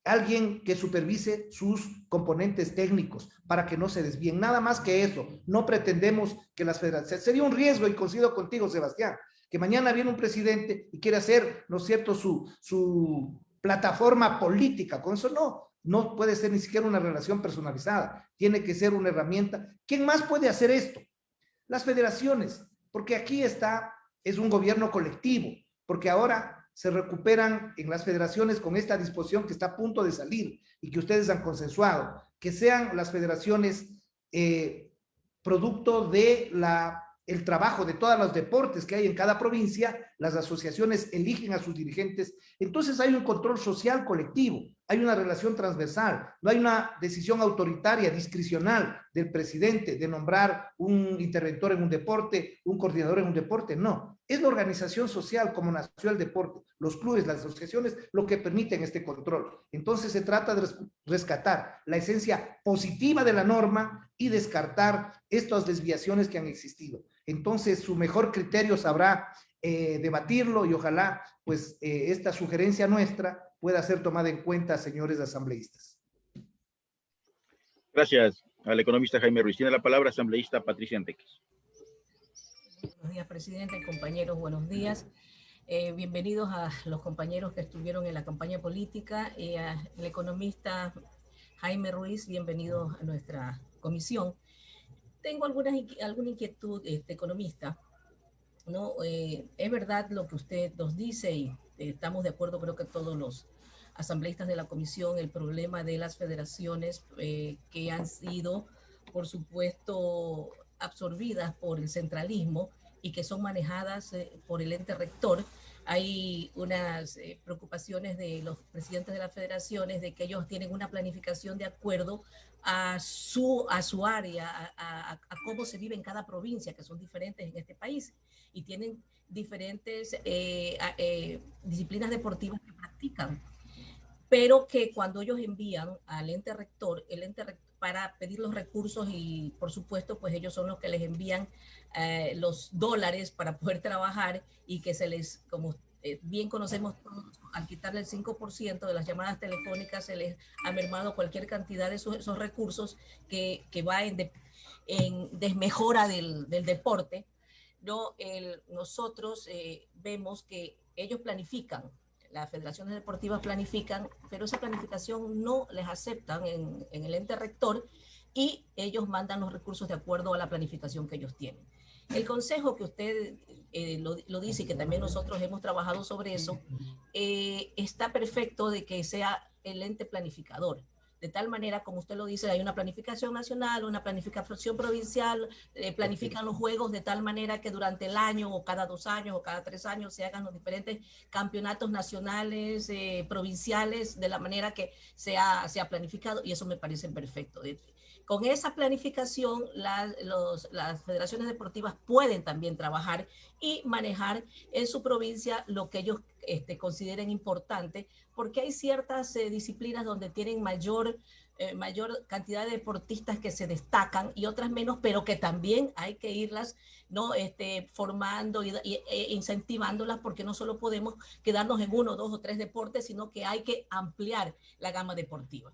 alguien que supervise sus componentes técnicos para que no se desvíen. Nada más que eso. No pretendemos que las federaciones... Sería un riesgo, y coincido contigo, Sebastián, que mañana viene un presidente y quiere hacer, ¿no es cierto?, su plataforma política. Con eso no puede ser ni siquiera una relación personalizada, tiene que ser una herramienta. ¿Quién más puede hacer esto? Las federaciones, porque aquí es un gobierno colectivo, porque ahora se recuperan en las federaciones con esta disposición que está a punto de salir y que ustedes han consensuado, que sean las federaciones producto de el trabajo de todos los deportes que hay en cada provincia las asociaciones eligen a sus dirigentes, entonces hay un control social colectivo, hay una relación transversal, no hay una decisión autoritaria, discrecional del presidente de nombrar un interventor en un deporte, un coordinador en un deporte, no. Es la organización social como nació el deporte, los clubes, las asociaciones, lo que permiten este control. Entonces se trata de rescatar la esencia positiva de la norma y descartar estas desviaciones que han existido. Entonces su mejor criterio sabrá debatirlo y ojalá pues esta sugerencia nuestra pueda ser tomada en cuenta, señores asambleístas. Gracias al economista Jaime Ruiz. Tiene la palabra asambleísta Patricia Enríquez. Buenos días, presidente, compañeros, buenos días. Bienvenidos a los compañeros que estuvieron en la campaña política. El economista Jaime Ruiz, bienvenido a nuestra comisión. Tengo alguna inquietud, economista, ¿no? Es verdad lo que usted nos dice y estamos de acuerdo, creo que todos los asambleístas de la comisión, el problema de las federaciones que han sido, por supuesto, absorbidas por el centralismo y que son manejadas por el ente rector. Hay unas preocupaciones de los presidentes de las federaciones de que ellos tienen una planificación de acuerdo a su área, a cómo se vive en cada provincia, que son diferentes en este país, y tienen diferentes disciplinas deportivas que practican, pero que cuando ellos envían al ente rector, para pedir los recursos y por supuesto pues ellos son los que les envían los dólares para poder trabajar y que se les, como bien conocemos todos, al quitarle el 5% de las llamadas telefónicas se les ha mermado cualquier cantidad de esos recursos que va en desmejora del deporte, ¿no? Nosotros vemos que ellos planifican, las federaciones deportivas planifican, pero esa planificación no les aceptan en el ente rector y ellos mandan los recursos de acuerdo a la planificación que ellos tienen. El consejo que usted lo dice y que también nosotros hemos trabajado sobre eso, está perfecto de que sea el ente planificador. De tal manera, como usted lo dice, hay una planificación nacional, una planificación provincial, planifican los juegos de tal manera que durante el año o cada 2 años o cada 3 años se hagan los diferentes campeonatos nacionales, provinciales, de la manera que se ha planificado, y eso me parece perfecto. Con esa planificación, las federaciones deportivas pueden también trabajar y manejar en su provincia lo que ellos consideren importante, porque hay ciertas disciplinas donde tienen mayor cantidad de deportistas que se destacan y otras menos, pero que también hay que irlas, ¿no? Formando e incentivándolas, porque no solo podemos quedarnos en 1, 2 o 3 deportes, sino que hay que ampliar la gama deportiva.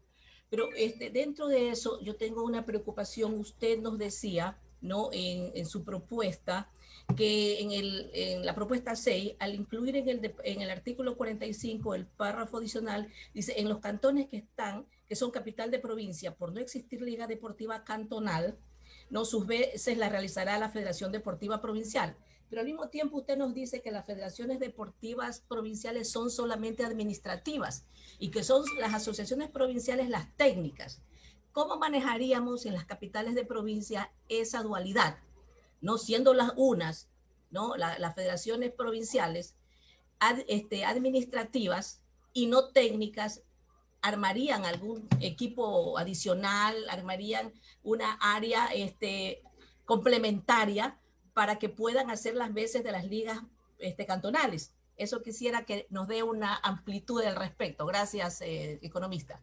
Pero dentro de eso yo tengo una preocupación. Usted nos decía, ¿no? En su propuesta, que en la propuesta 6, al incluir en el artículo 45 el párrafo adicional, dice, en los cantones que son capital de provincia, por no existir liga deportiva cantonal, ¿no? Sus veces la realizará la Federación Deportiva Provincial. Pero al mismo tiempo usted nos dice que las federaciones deportivas provinciales son solamente administrativas y que son las asociaciones provinciales las técnicas. ¿Cómo manejaríamos en las capitales de provincia esa dualidad? ¿No? Siendo las unas, ¿no? Las federaciones provinciales administrativas y no técnicas, armarían algún equipo adicional, armarían una área complementaria para que puedan hacer las veces de las ligas cantonales. Eso quisiera que nos dé una amplitud al respecto. Gracias, economista.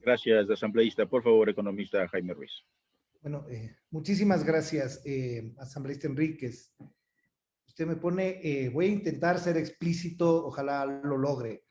Gracias, asambleísta. Por favor, economista Jaime Ruiz. Bueno, muchísimas gracias, asambleísta Enríquez. Usted me pone, voy a intentar ser explícito, ojalá lo logre.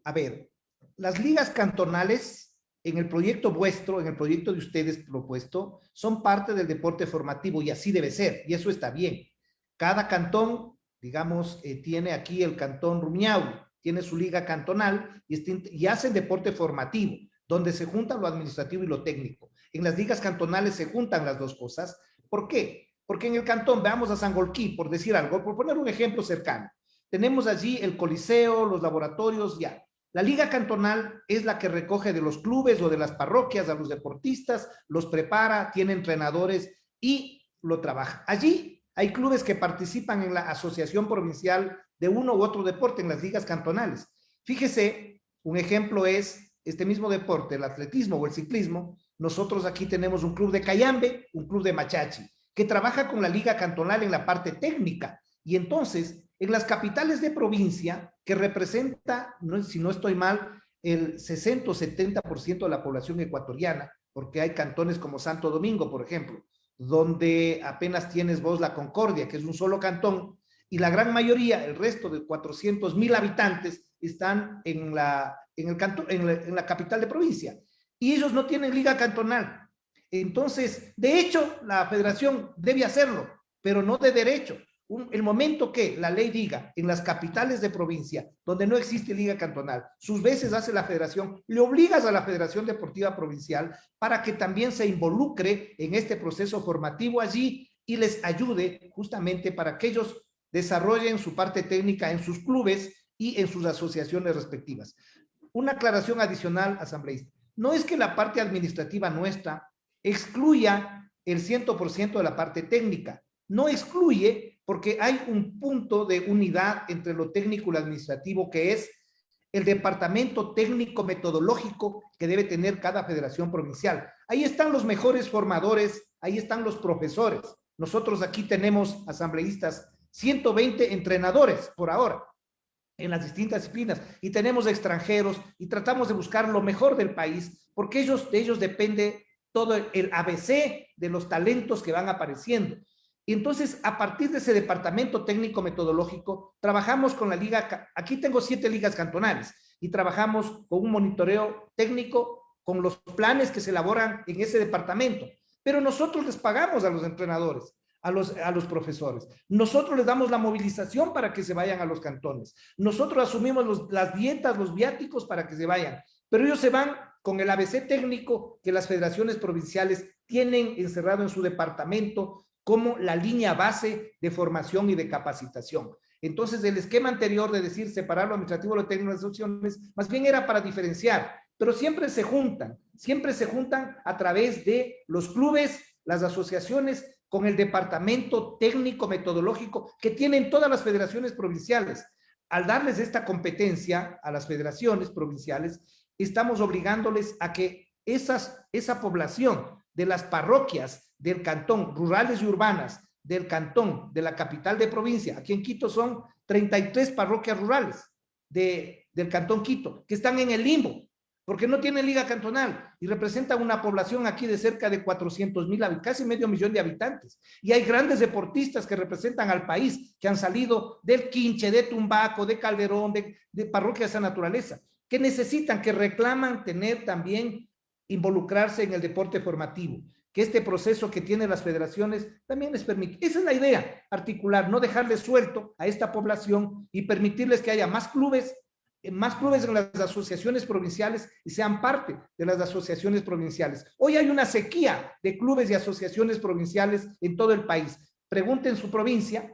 A ver, las ligas cantonales, en el proyecto vuestro, en el proyecto de ustedes propuesto, son parte del deporte formativo y así debe ser, y eso está bien. Cada cantón, digamos, tiene aquí el cantón Rumiñahui, tiene su liga cantonal y hacen deporte formativo, donde se junta lo administrativo y lo técnico. En las ligas cantonales se juntan las dos cosas. ¿Por qué? Porque en el cantón, veamos a Sangolquí, por decir algo, por poner un ejemplo cercano, tenemos allí el coliseo, los laboratorios, ya. La liga cantonal es la que recoge de los clubes o de las parroquias a los deportistas, los prepara, tiene entrenadores y lo trabaja. Allí Hay clubes que participan en la asociación provincial de uno u otro deporte, en las ligas cantonales. Fíjese, un ejemplo es este mismo deporte, el atletismo o el ciclismo. Nosotros aquí tenemos un club de Cayambe, un club de Machachi, que trabaja con la liga cantonal en la parte técnica. Y entonces, en las capitales de provincia, que representa, si no estoy mal, el 60 o 70% de la población ecuatoriana, porque hay cantones como Santo Domingo, por ejemplo, donde apenas tienes vos la Concordia, que es un solo cantón, y la gran mayoría, el resto de 400,000 habitantes, están en la capital de provincia. Y ellos no tienen liga cantonal. Entonces, de hecho, la federación debe hacerlo, pero no de derecho. El momento que la ley diga en las capitales de provincia, donde no existe liga cantonal, sus veces hace la federación, le obligas a la Federación Deportiva Provincial para que también se involucre en este proceso formativo allí y les ayude justamente para que ellos desarrollen su parte técnica en sus clubes y en sus asociaciones respectivas. Una aclaración adicional, asambleísta. No es que la parte administrativa nuestra excluya el 100% de la parte técnica. No excluye porque hay un punto de unidad entre lo técnico y lo administrativo, que es el departamento técnico metodológico que debe tener cada federación provincial. Ahí están los mejores formadores, ahí están los profesores. Nosotros aquí tenemos, asambleístas, 120 entrenadores por ahora en las distintas disciplinas, y tenemos extranjeros, y tratamos de buscar lo mejor del país, porque de ellos depende todo el ABC de los talentos que van apareciendo. Y entonces, a partir de ese departamento técnico metodológico, trabajamos con la liga. Aquí tengo 7 ligas cantonales, y trabajamos con un monitoreo técnico, con los planes que se elaboran en ese departamento. Pero nosotros les pagamos a los entrenadores, a los profesores. Nosotros les damos la movilización para que se vayan a los cantones. Nosotros asumimos las dietas, los viáticos para que se vayan. Pero ellos se van con el ABC técnico que las federaciones provinciales tienen encerrado en su departamento como la línea base de formación y de capacitación. Entonces, el esquema anterior de decir separar lo administrativo de lo técnico de las opciones, más bien era para diferenciar, pero siempre se juntan a través de los clubes, las asociaciones, con el departamento técnico metodológico que tienen todas las federaciones provinciales. Al darles esta competencia a las federaciones provinciales, estamos obligándoles a que esa población de las parroquias del cantón, rurales y urbanas, del cantón, de la capital de provincia, aquí en Quito son 33 parroquias rurales del cantón Quito, que están en el limbo, porque no tienen liga cantonal y representan una población aquí de cerca de 400,000, casi medio millón de habitantes. Y hay grandes deportistas que representan al país, que han salido del Quinche, de Tumbaco, de Calderón, de parroquias de esa naturaleza, que necesitan, que reclaman tener también, involucrarse en el deporte formativo, que este proceso que tienen las federaciones también les permite. Esa es la idea, articular, no dejarles suelto a esta población y permitirles que haya más clubes en las asociaciones provinciales y sean parte de las asociaciones provinciales. Hoy hay una sequía de clubes y asociaciones provinciales en todo el país. Pregunten su provincia,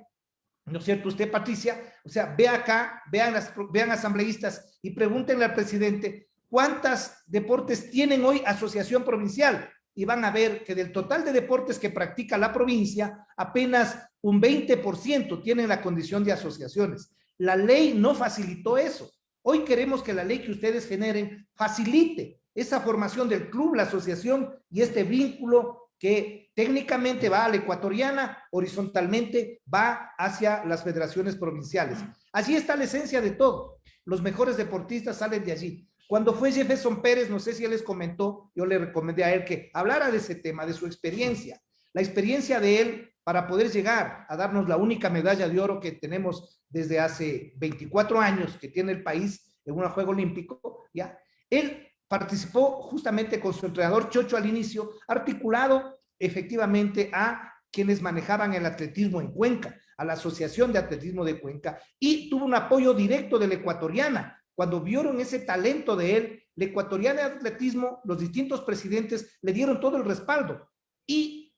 ¿no es cierto? Usted, Patricia, o sea, ve acá, vean asambleístas y pregúntenle al presidente cuántos deportes tienen hoy asociación provincial, y van a ver que del total de deportes que practica la provincia, apenas un 20% tienen la condición de asociaciones. La ley no facilitó eso. Hoy queremos que la ley que ustedes generen facilite esa formación del club, la asociación y este vínculo que técnicamente va a la ecuatoriana, horizontalmente va hacia las federaciones provinciales. Allí está la esencia de todo. Los mejores deportistas salen de allí. Cuando fue Jefferson Pérez, no sé si él les comentó, yo le recomendé a él que hablara de ese tema, de su experiencia, la experiencia de él para poder llegar a darnos la única medalla de oro que tenemos desde hace 24 años que tiene el país en un juego olímpico, ¿ya? Él participó justamente con su entrenador Chocho al inicio, articulado efectivamente a quienes manejaban el atletismo en Cuenca, a la Asociación de Atletismo de Cuenca, y tuvo un apoyo directo de la ecuatoriana. Cuando vieron ese talento de él, la ecuatoriana de atletismo, los distintos presidentes le dieron todo el respaldo. Y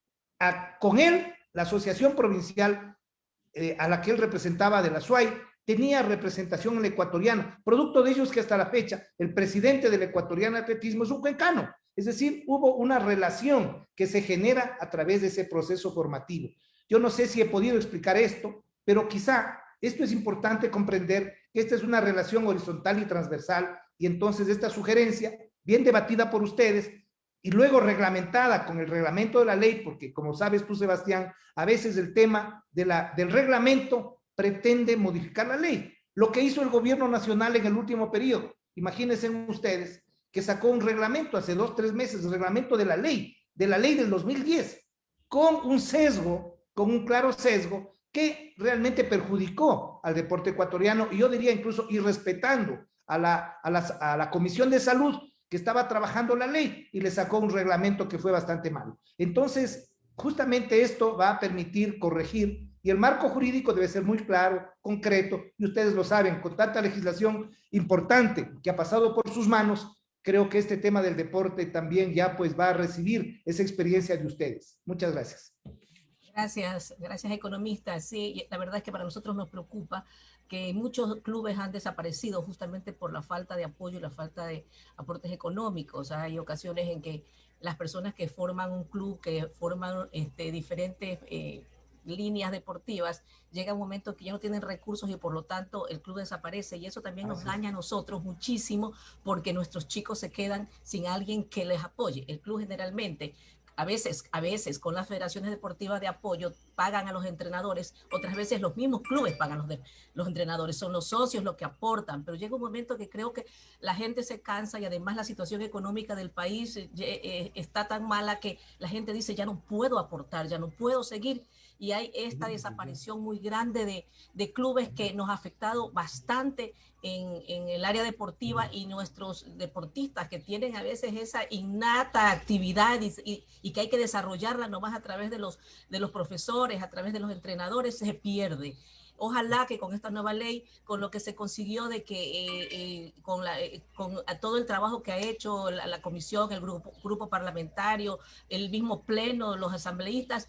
con él, la asociación provincial a la que él representaba de la SUAY, tenía representación en la ecuatoriana. Producto de ellos que hasta la fecha, el presidente de la ecuatoriana de atletismo es un cuencano. Es decir, hubo una relación que se genera a través de ese proceso formativo. Yo no sé si he podido explicar esto, pero quizá esto es importante comprender que esta es una relación horizontal y transversal, y entonces esta sugerencia, bien debatida por ustedes, y luego reglamentada con el reglamento de la ley, porque como sabes tú, Sebastián, a veces el tema del reglamento pretende modificar la ley. Lo que hizo el gobierno nacional en el último periodo, imagínense ustedes, que sacó un reglamento hace 2 o 3 meses, el reglamento de la ley del 2010, con un sesgo, con un claro sesgo, que realmente perjudicó al deporte ecuatoriano, y yo diría incluso irrespetando a la Comisión de Salud, que estaba trabajando la ley, y le sacó un reglamento que fue bastante malo. Entonces, justamente esto va a permitir corregir, y el marco jurídico debe ser muy claro, concreto, y ustedes lo saben, con tanta legislación importante que ha pasado por sus manos, creo que este tema del deporte también ya pues va a recibir esa experiencia de ustedes. Muchas gracias. Gracias, economista. Sí, la verdad es que para nosotros nos preocupa que muchos clubes han desaparecido justamente por la falta de apoyo y la falta de aportes económicos. Hay ocasiones en que las personas que forman un club, que forman diferentes líneas deportivas, llega un momento que ya no tienen recursos y por lo tanto el club desaparece, y eso también nos daña a nosotros muchísimo, porque nuestros chicos se quedan sin alguien que les apoye. El club generalmente a veces con las federaciones deportivas de apoyo pagan a los entrenadores, otras veces los mismos clubes pagan los entrenadores, son los socios los que aportan, pero llega un momento que creo que la gente se cansa, y además la situación económica del país está tan mala que la gente dice, ya no puedo aportar, ya no puedo seguir, y hay esta desaparición muy grande de clubes que nos ha afectado bastante en el área deportiva, y nuestros deportistas que tienen a veces esa innata actividad y que hay que desarrollarla nomás a través de los profesores, a través de los entrenadores, se pierde. Ojalá que con esta nueva ley, con lo que se consiguió de que con todo el trabajo que ha hecho la comisión, el grupo parlamentario, el mismo pleno, los asambleístas,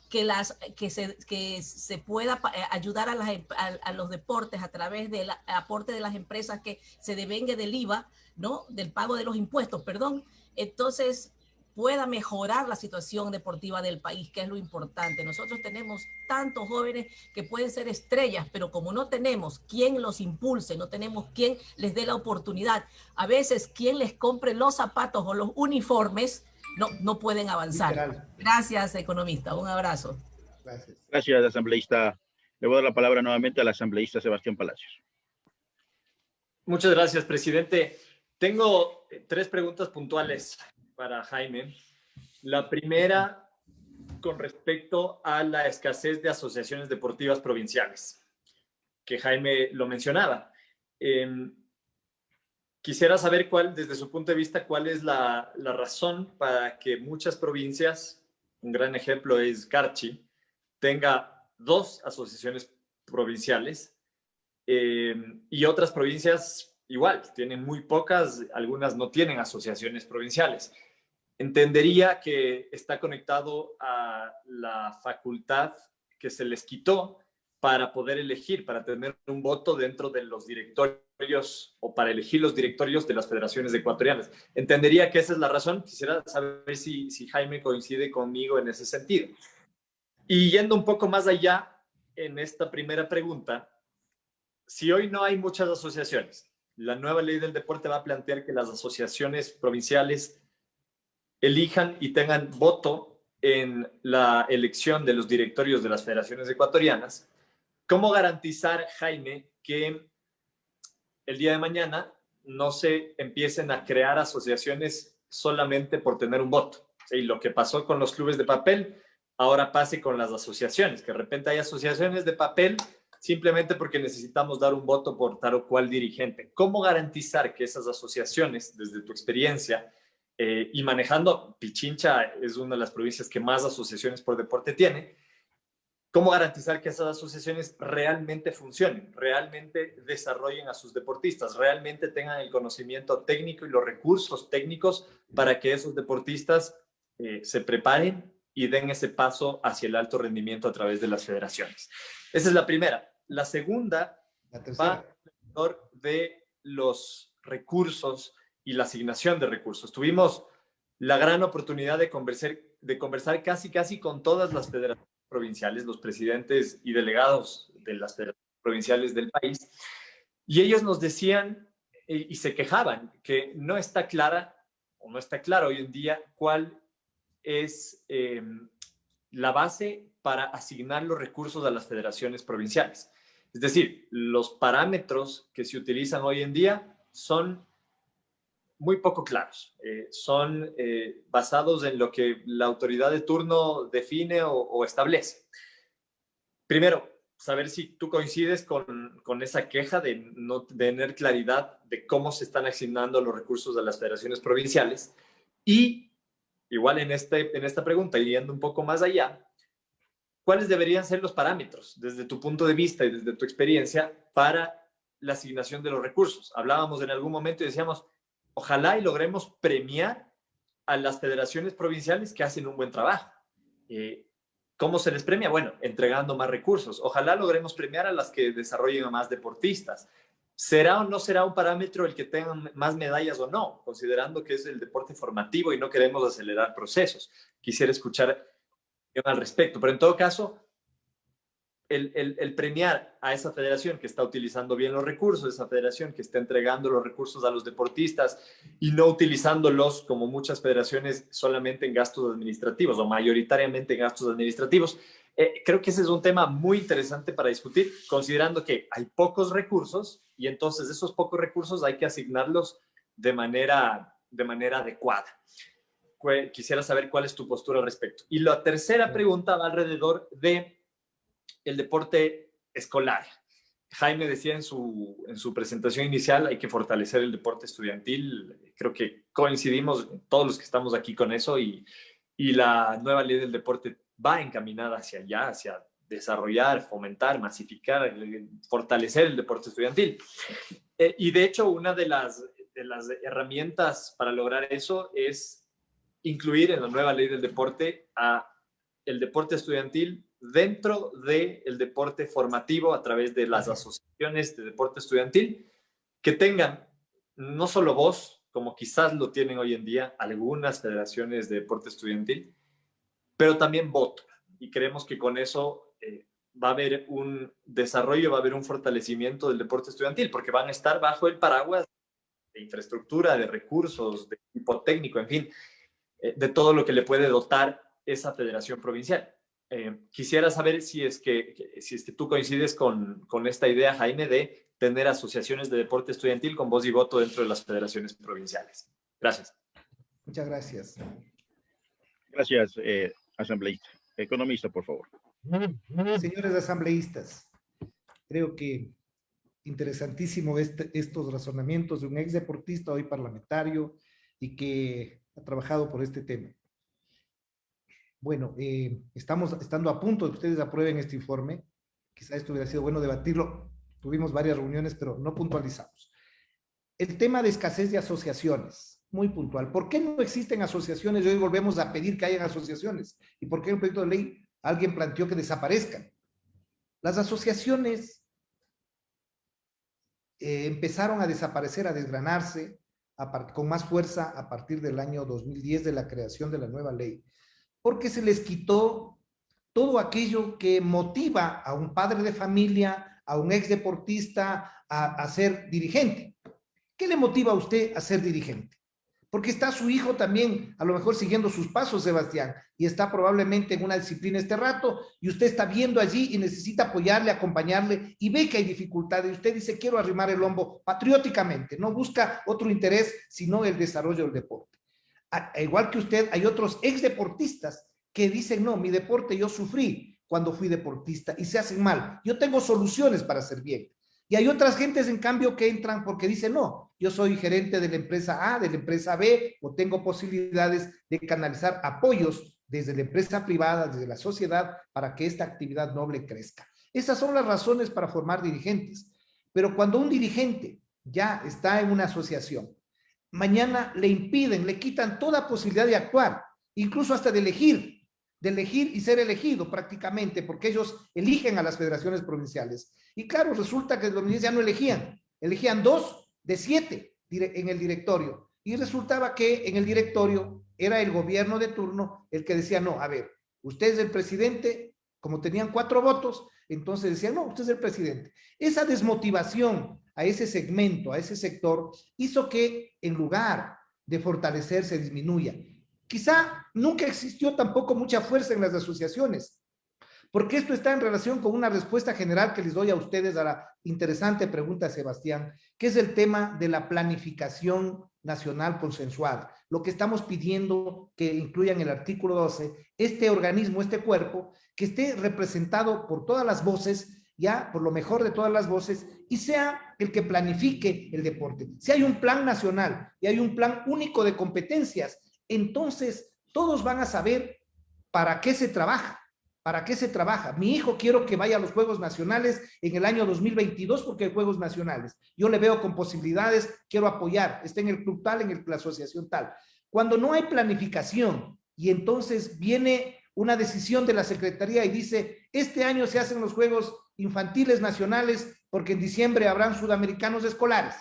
que se pueda ayudar a los deportes a través del aporte de las empresas, que se devengue del IVA, ¿no? Del pago de los impuestos, perdón. Entonces pueda mejorar la situación deportiva del país, que es lo importante. Nosotros tenemos tantos jóvenes que pueden ser estrellas, pero como no tenemos quien los impulse, no tenemos quien les dé la oportunidad, a veces quien les compre los zapatos o los uniformes, no pueden avanzar. Literal. Gracias, economista. Un abrazo. Gracias, asambleísta. Le voy a dar la palabra nuevamente al asambleísta Sebastián Palacios. Muchas gracias, presidente. Tengo 3 preguntas puntuales para Jaime. La primera, con respecto a la escasez de asociaciones deportivas provinciales, que Jaime lo mencionaba. Quisiera saber desde su punto de vista, cuál es la razón para que muchas provincias, un gran ejemplo es Carchi, tenga 2 asociaciones provinciales, y otras provincias igual, tienen muy pocas, algunas no tienen asociaciones provinciales. Entendería que está conectado a la facultad que se les quitó para poder elegir, para tener un voto dentro de los directorios, o para elegir los directorios de las federaciones ecuatorianas. Entendería que esa es la razón. Quisiera saber si Jaime coincide conmigo en ese sentido. Y yendo un poco más allá en esta primera pregunta, si hoy no hay muchas asociaciones, la nueva ley del deporte va a plantear que las asociaciones provinciales elijan y tengan voto en la elección de los directorios de las federaciones ecuatorianas. ¿Cómo garantizar, Jaime, que el día de mañana no se empiecen a crear asociaciones solamente por tener un voto? ¿Sí? Lo que pasó con los clubes de papel, ahora pase con las asociaciones, que de repente hay asociaciones de papel simplemente porque necesitamos dar un voto por tal o cual dirigente. ¿Cómo garantizar que esas asociaciones, desde tu experiencia, y manejando, Pichincha es una de las provincias que más asociaciones por deporte tiene, cómo garantizar que esas asociaciones realmente funcionen, realmente desarrollen a sus deportistas, realmente tengan el conocimiento técnico y los recursos técnicos para que esos deportistas se preparen y den ese paso hacia el alto rendimiento a través de las federaciones? Esa es la primera. La segunda va alrededor de los recursos y la asignación de recursos. Tuvimos la gran oportunidad de conversar casi con todas las federaciones provinciales, los presidentes y delegados de las federaciones provinciales del país, y ellos nos decían y se quejaban que no está clara o no está claro hoy en día cuál es la base para asignar los recursos a las federaciones provinciales. Es decir, los parámetros que se utilizan hoy en día son muy poco claros. Son basados en lo que la autoridad de turno define o establece. Primero, saber si tú coincides con esa queja de no tener claridad de cómo se están asignando los recursos de las federaciones provinciales. Y igual en esta pregunta, yendo un poco más allá, ¿cuáles deberían ser los parámetros desde tu punto de vista y desde tu experiencia para la asignación de los recursos? Hablábamos en algún momento y decíamos, ojalá y logremos premiar a las federaciones provinciales que hacen un buen trabajo. ¿Cómo se les premia? Bueno, entregando más recursos. Ojalá logremos premiar a las que desarrollen a más deportistas. ¿Será o no será un parámetro el que tengan más medallas o no? Considerando que es el deporte formativo y no queremos acelerar procesos. Quisiera escuchar al respecto, pero en todo caso, el premiar a esa federación que está utilizando bien los recursos, esa federación que está entregando los recursos a los deportistas y no utilizándolos como muchas federaciones solamente en gastos administrativos o mayoritariamente en gastos administrativos, creo que ese es un tema muy interesante para discutir, considerando que hay pocos recursos y entonces esos pocos recursos hay que asignarlos de manera adecuada. Quisiera saber cuál es tu postura al respecto. Y la tercera pregunta va alrededor de el deporte escolar. Jaime decía en su presentación inicial, hay que fortalecer el deporte estudiantil. Creo que coincidimos todos los que estamos aquí con eso y la nueva ley del deporte va encaminada hacia allá, hacia desarrollar, fomentar, masificar, fortalecer el deporte estudiantil. Y de hecho, una de las herramientas para lograr eso es incluir en la nueva ley del deporte a el deporte estudiantil dentro del deporte formativo a través de las asociaciones de deporte estudiantil que tengan no solo voz, como quizás lo tienen hoy en día algunas federaciones de deporte estudiantil, pero también voto. Y creemos que con eso va a haber un desarrollo, va a haber un fortalecimiento del deporte estudiantil, porque van a estar bajo el paraguas de infraestructura, de recursos, de equipo técnico, en fin, de todo lo que le puede dotar esa federación provincial. Quisiera saber si es que tú coincides con esta idea, Jaime, de tener asociaciones de deporte estudiantil con voz y voto dentro de las federaciones provinciales. Gracias. Muchas gracias. Gracias, asambleísta. Economista, por favor. Señores asambleístas, creo que interesantísimo estos razonamientos de un ex deportista, hoy parlamentario, y que ha trabajado por este tema. Bueno, estamos estando a punto de que ustedes aprueben este informe. Quizá esto hubiera sido bueno debatirlo. Tuvimos varias reuniones, pero no puntualizamos. El tema de escasez de asociaciones, muy puntual. ¿Por qué no existen asociaciones y hoy volvemos a pedir que hayan asociaciones? ¿Y por qué en el proyecto de ley alguien planteó que desaparezcan? Las asociaciones empezaron a desaparecer, a desgranarse con más fuerza a partir del año 2010 de la creación de la nueva ley, porque se les quitó todo aquello que motiva a un padre de familia, a un ex deportista a ser dirigente. ¿Qué le motiva a usted a ser dirigente? Porque está su hijo también, a lo mejor siguiendo sus pasos, Sebastián, y está probablemente en una disciplina este rato, y usted está viendo allí y necesita apoyarle, acompañarle, y ve que hay dificultades, y usted dice, quiero arrimar el hombro patrióticamente, no busca otro interés, sino el desarrollo del deporte. Igual que usted, hay otros ex deportistas que dicen, no, mi deporte yo sufrí cuando fui deportista, y se hacen mal, yo tengo soluciones para hacer bien. Y hay otras gentes, en cambio, que entran porque dicen, no, yo soy gerente de la empresa A, de la empresa B, o tengo posibilidades de canalizar apoyos desde la empresa privada, desde la sociedad, para que esta actividad noble crezca. Esas son las razones para formar dirigentes. Pero cuando un dirigente ya está en una asociación, mañana le impiden, le quitan toda posibilidad de actuar, incluso hasta de elegir y ser elegido prácticamente, porque ellos eligen a las federaciones provinciales. Y claro, resulta que los ministros ya no elegían 2 de 7 en el directorio. Y resultaba que en el directorio era el gobierno de turno el que decía, no, a ver, usted es el presidente, Como tenían 4 votos, entonces decían, no, usted es el presidente. Esa desmotivación a ese segmento, a ese sector, hizo que en lugar de fortalecerse, disminuya. Quizá nunca existió tampoco mucha fuerza en las asociaciones, porque esto está en relación con una respuesta general que les doy a ustedes a la interesante pregunta de Sebastián, que es el tema de la planificación nacional consensuada. Lo que estamos pidiendo que incluya en el artículo 12, este organismo, este cuerpo, que esté representado por todas las voces, ya por lo mejor de todas las voces, y sea el que planifique el deporte. Si hay un plan nacional y hay un plan único de competencias, entonces todos van a saber para qué se trabaja. ¿Para qué se trabaja? Mi hijo quiero que vaya a los Juegos Nacionales en el año 2022 porque hay Juegos Nacionales. Yo le veo con posibilidades, quiero apoyar, está en el club tal, en la asociación tal. Cuando no hay planificación y entonces viene una decisión de la Secretaría y dice, este año se hacen los Juegos Infantiles Nacionales porque en diciembre habrán sudamericanos escolares.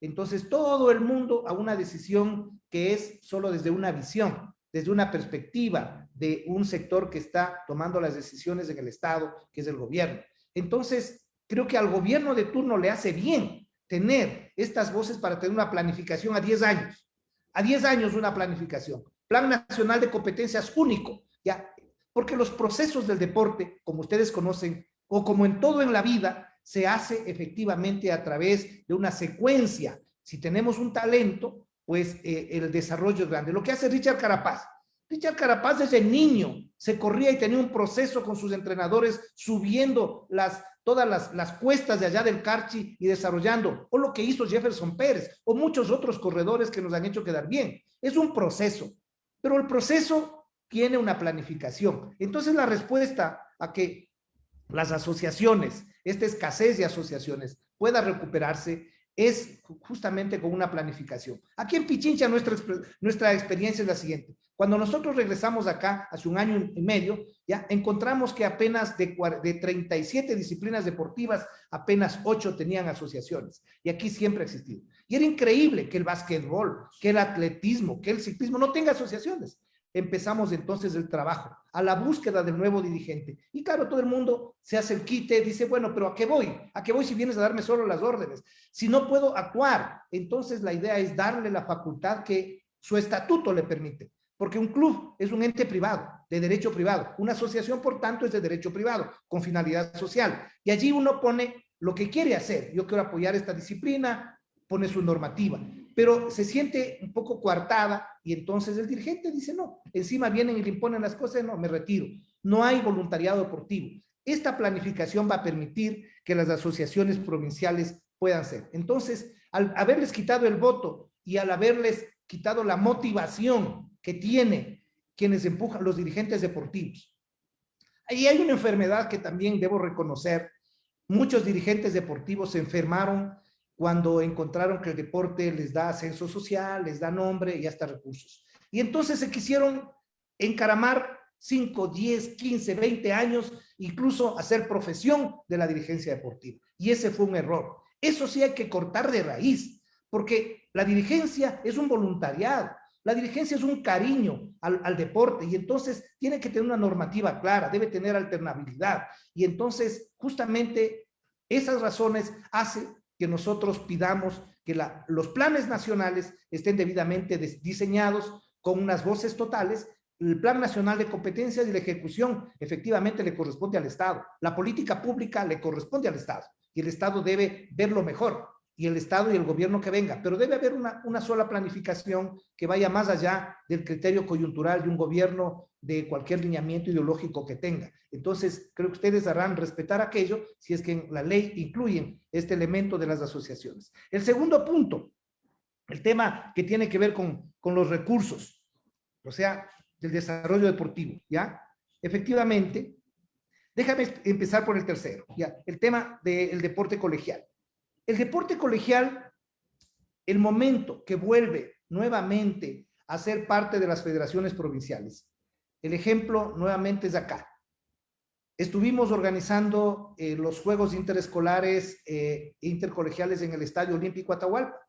Entonces todo el mundo a una decisión que es solo desde una visión, desde una perspectiva de un sector que está tomando las decisiones en el Estado, que es el gobierno. Entonces, creo que al gobierno de turno le hace bien tener estas voces para tener una planificación a 10 años. A 10 años una planificación. Plan Nacional de Competencias único, ¿ya? Porque los procesos del deporte, como ustedes conocen, o como en todo en la vida, se hace efectivamente a través de una secuencia. Si tenemos un talento, pues el desarrollo es grande. Lo que hace Richard Carapaz desde niño se corría y tenía un proceso con sus entrenadores subiendo todas las cuestas de allá del Carchi y desarrollando, o lo que hizo Jefferson Pérez, o muchos otros corredores que nos han hecho quedar bien. Es un proceso, pero el proceso tiene una planificación. Entonces la respuesta a que las asociaciones, esta escasez de asociaciones pueda recuperarse, es justamente con una planificación. Aquí en Pichincha nuestra experiencia es la siguiente. Cuando nosotros regresamos acá, hace 1 año y medio, ya encontramos que apenas de 37 disciplinas deportivas, apenas 8 tenían asociaciones. Y aquí siempre ha existido. Y era increíble que el básquetbol, que el atletismo, que el ciclismo no tenga asociaciones. Empezamos entonces el trabajo, a la búsqueda del nuevo dirigente. Y claro, todo el mundo se hace el quite, dice, bueno, pero ¿a qué voy? ¿A qué voy si vienes a darme solo las órdenes? Si no puedo actuar, entonces la idea es darle la facultad que su estatuto le permite. Porque un club es un ente privado, de derecho privado. Una asociación, por tanto, es de derecho privado, con finalidad social. Y allí uno pone lo que quiere hacer. Yo quiero apoyar esta disciplina, pone su normativa. Pero se siente un poco coartada y entonces el dirigente dice, no, encima vienen y le imponen las cosas, no, me retiro. No hay voluntariado deportivo. Esta planificación va a permitir que las asociaciones provinciales puedan ser. Entonces, al haberles quitado el voto y al haberles quitado la motivación que tienen quienes empujan los dirigentes deportivos. Ahí hay una enfermedad que también debo reconocer. Muchos dirigentes deportivos se enfermaron cuando encontraron que el deporte les da ascenso social, les da nombre y hasta recursos. Y entonces se quisieron encaramar 5, 10, 15, 20 años, incluso hacer profesión de la dirigencia deportiva. Y ese fue un error. Eso sí hay que cortar de raíz, porque la dirigencia es un voluntariado. La dirigencia es un cariño al deporte y entonces tiene que tener una normativa clara, debe tener alternabilidad. Y entonces justamente esas razones hacen que nosotros pidamos que los planes nacionales estén debidamente diseñados con unas voces totales. El Plan Nacional de Competencias y la ejecución efectivamente le corresponde al Estado. La política pública le corresponde al Estado y el Estado debe verlo mejor. Y el Estado y el gobierno que venga, pero debe haber una sola planificación que vaya más allá del criterio coyuntural de un gobierno de cualquier lineamiento ideológico que tenga. Entonces, creo que ustedes harán respetar aquello si es que en la ley incluyen este elemento de las asociaciones. El segundo punto, el tema que tiene que ver con los recursos, o sea, del desarrollo deportivo, ¿ya? Efectivamente, déjame empezar por el tercero, ¿ya? El tema del deporte colegial. El deporte colegial, el momento que vuelve nuevamente a ser parte de las federaciones provinciales, el ejemplo nuevamente es acá. Estuvimos organizando los Juegos Interescolares e Intercolegiales en el Estadio Olímpico Atahualpa.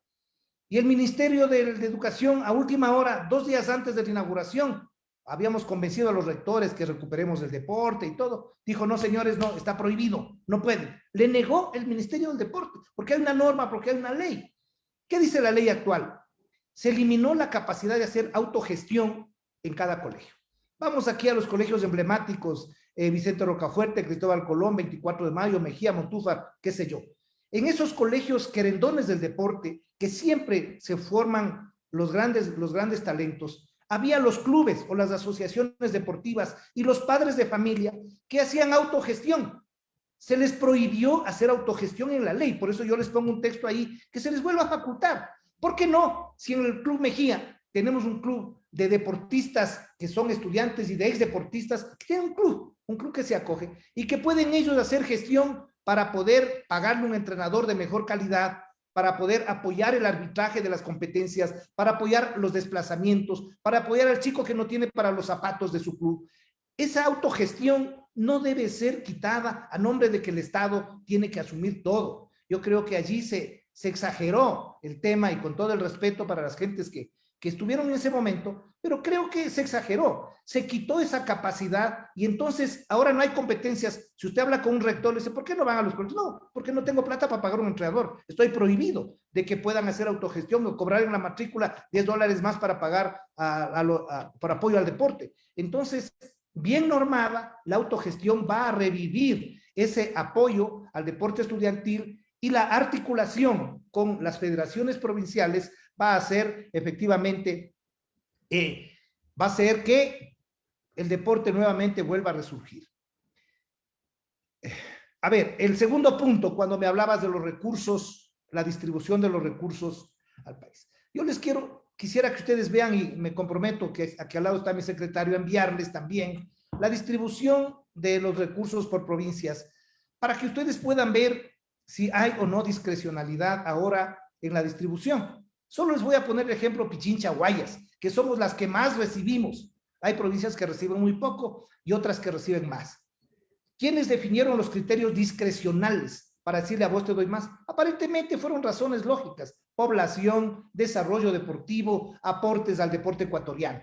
Y el Ministerio de Educación, a última hora, 2 días antes de la inauguración, habíamos convencido a los rectores que recuperemos el deporte y todo. Dijo, no, señores, no, está prohibido, no pueden. Le negó el Ministerio del Deporte, porque hay una norma, porque hay una ley. ¿Qué dice la ley actual? Se eliminó la capacidad de hacer autogestión en cada colegio. Vamos aquí a los colegios emblemáticos, Vicente Rocafuerte, Cristóbal Colón, 24 de Mayo, Mejía, Montúfar, qué sé yo. En esos colegios querendones del deporte, que siempre se forman los grandes talentos, había los clubes o las asociaciones deportivas y los padres de familia que hacían autogestión. Se les prohibió hacer autogestión en la ley, por eso yo les pongo un texto ahí que se les vuelva a facultar. ¿Por qué no? Si en el Club Mejía tenemos un club de deportistas que son estudiantes y de exdeportistas, que tienen un club que se acoge y que pueden ellos hacer gestión para poder pagarle un entrenador de mejor calidad, para poder apoyar el arbitraje de las competencias, para apoyar los desplazamientos, para apoyar al chico que no tiene para los zapatos de su club. Esa autogestión no debe ser quitada a nombre de que el Estado tiene que asumir todo. Yo creo que allí se exageró el tema, y con todo el respeto para las gentes que estuvieron en ese momento, pero creo que se exageró, se quitó esa capacidad y entonces ahora no hay competencias. Si usted habla con un rector, le dice, ¿por qué no van a los colegios? No, porque no tengo plata para pagar un entrenador, estoy prohibido de que puedan hacer autogestión o cobrar en la matrícula $10 más para pagar por apoyo al deporte. Entonces, bien normada, la autogestión va a revivir ese apoyo al deporte estudiantil, y la articulación con las federaciones provinciales va a hacer efectivamente, va a hacer que el deporte nuevamente vuelva a resurgir. A ver, el segundo punto, cuando me hablabas de los recursos, la distribución de los recursos al país. Yo quisiera que ustedes vean, y me comprometo que aquí al lado está mi secretario, a enviarles también la distribución de los recursos por provincias, para que ustedes puedan ver si hay o no discrecionalidad ahora en la distribución. Solo les voy a poner el ejemplo Pichincha, Guayas, que somos las que más recibimos. Hay provincias que reciben muy poco y otras que reciben más. ¿Quiénes definieron los criterios discrecionales para decirle a vos te doy más? Aparentemente fueron razones lógicas: población, desarrollo deportivo, aportes al deporte ecuatoriano.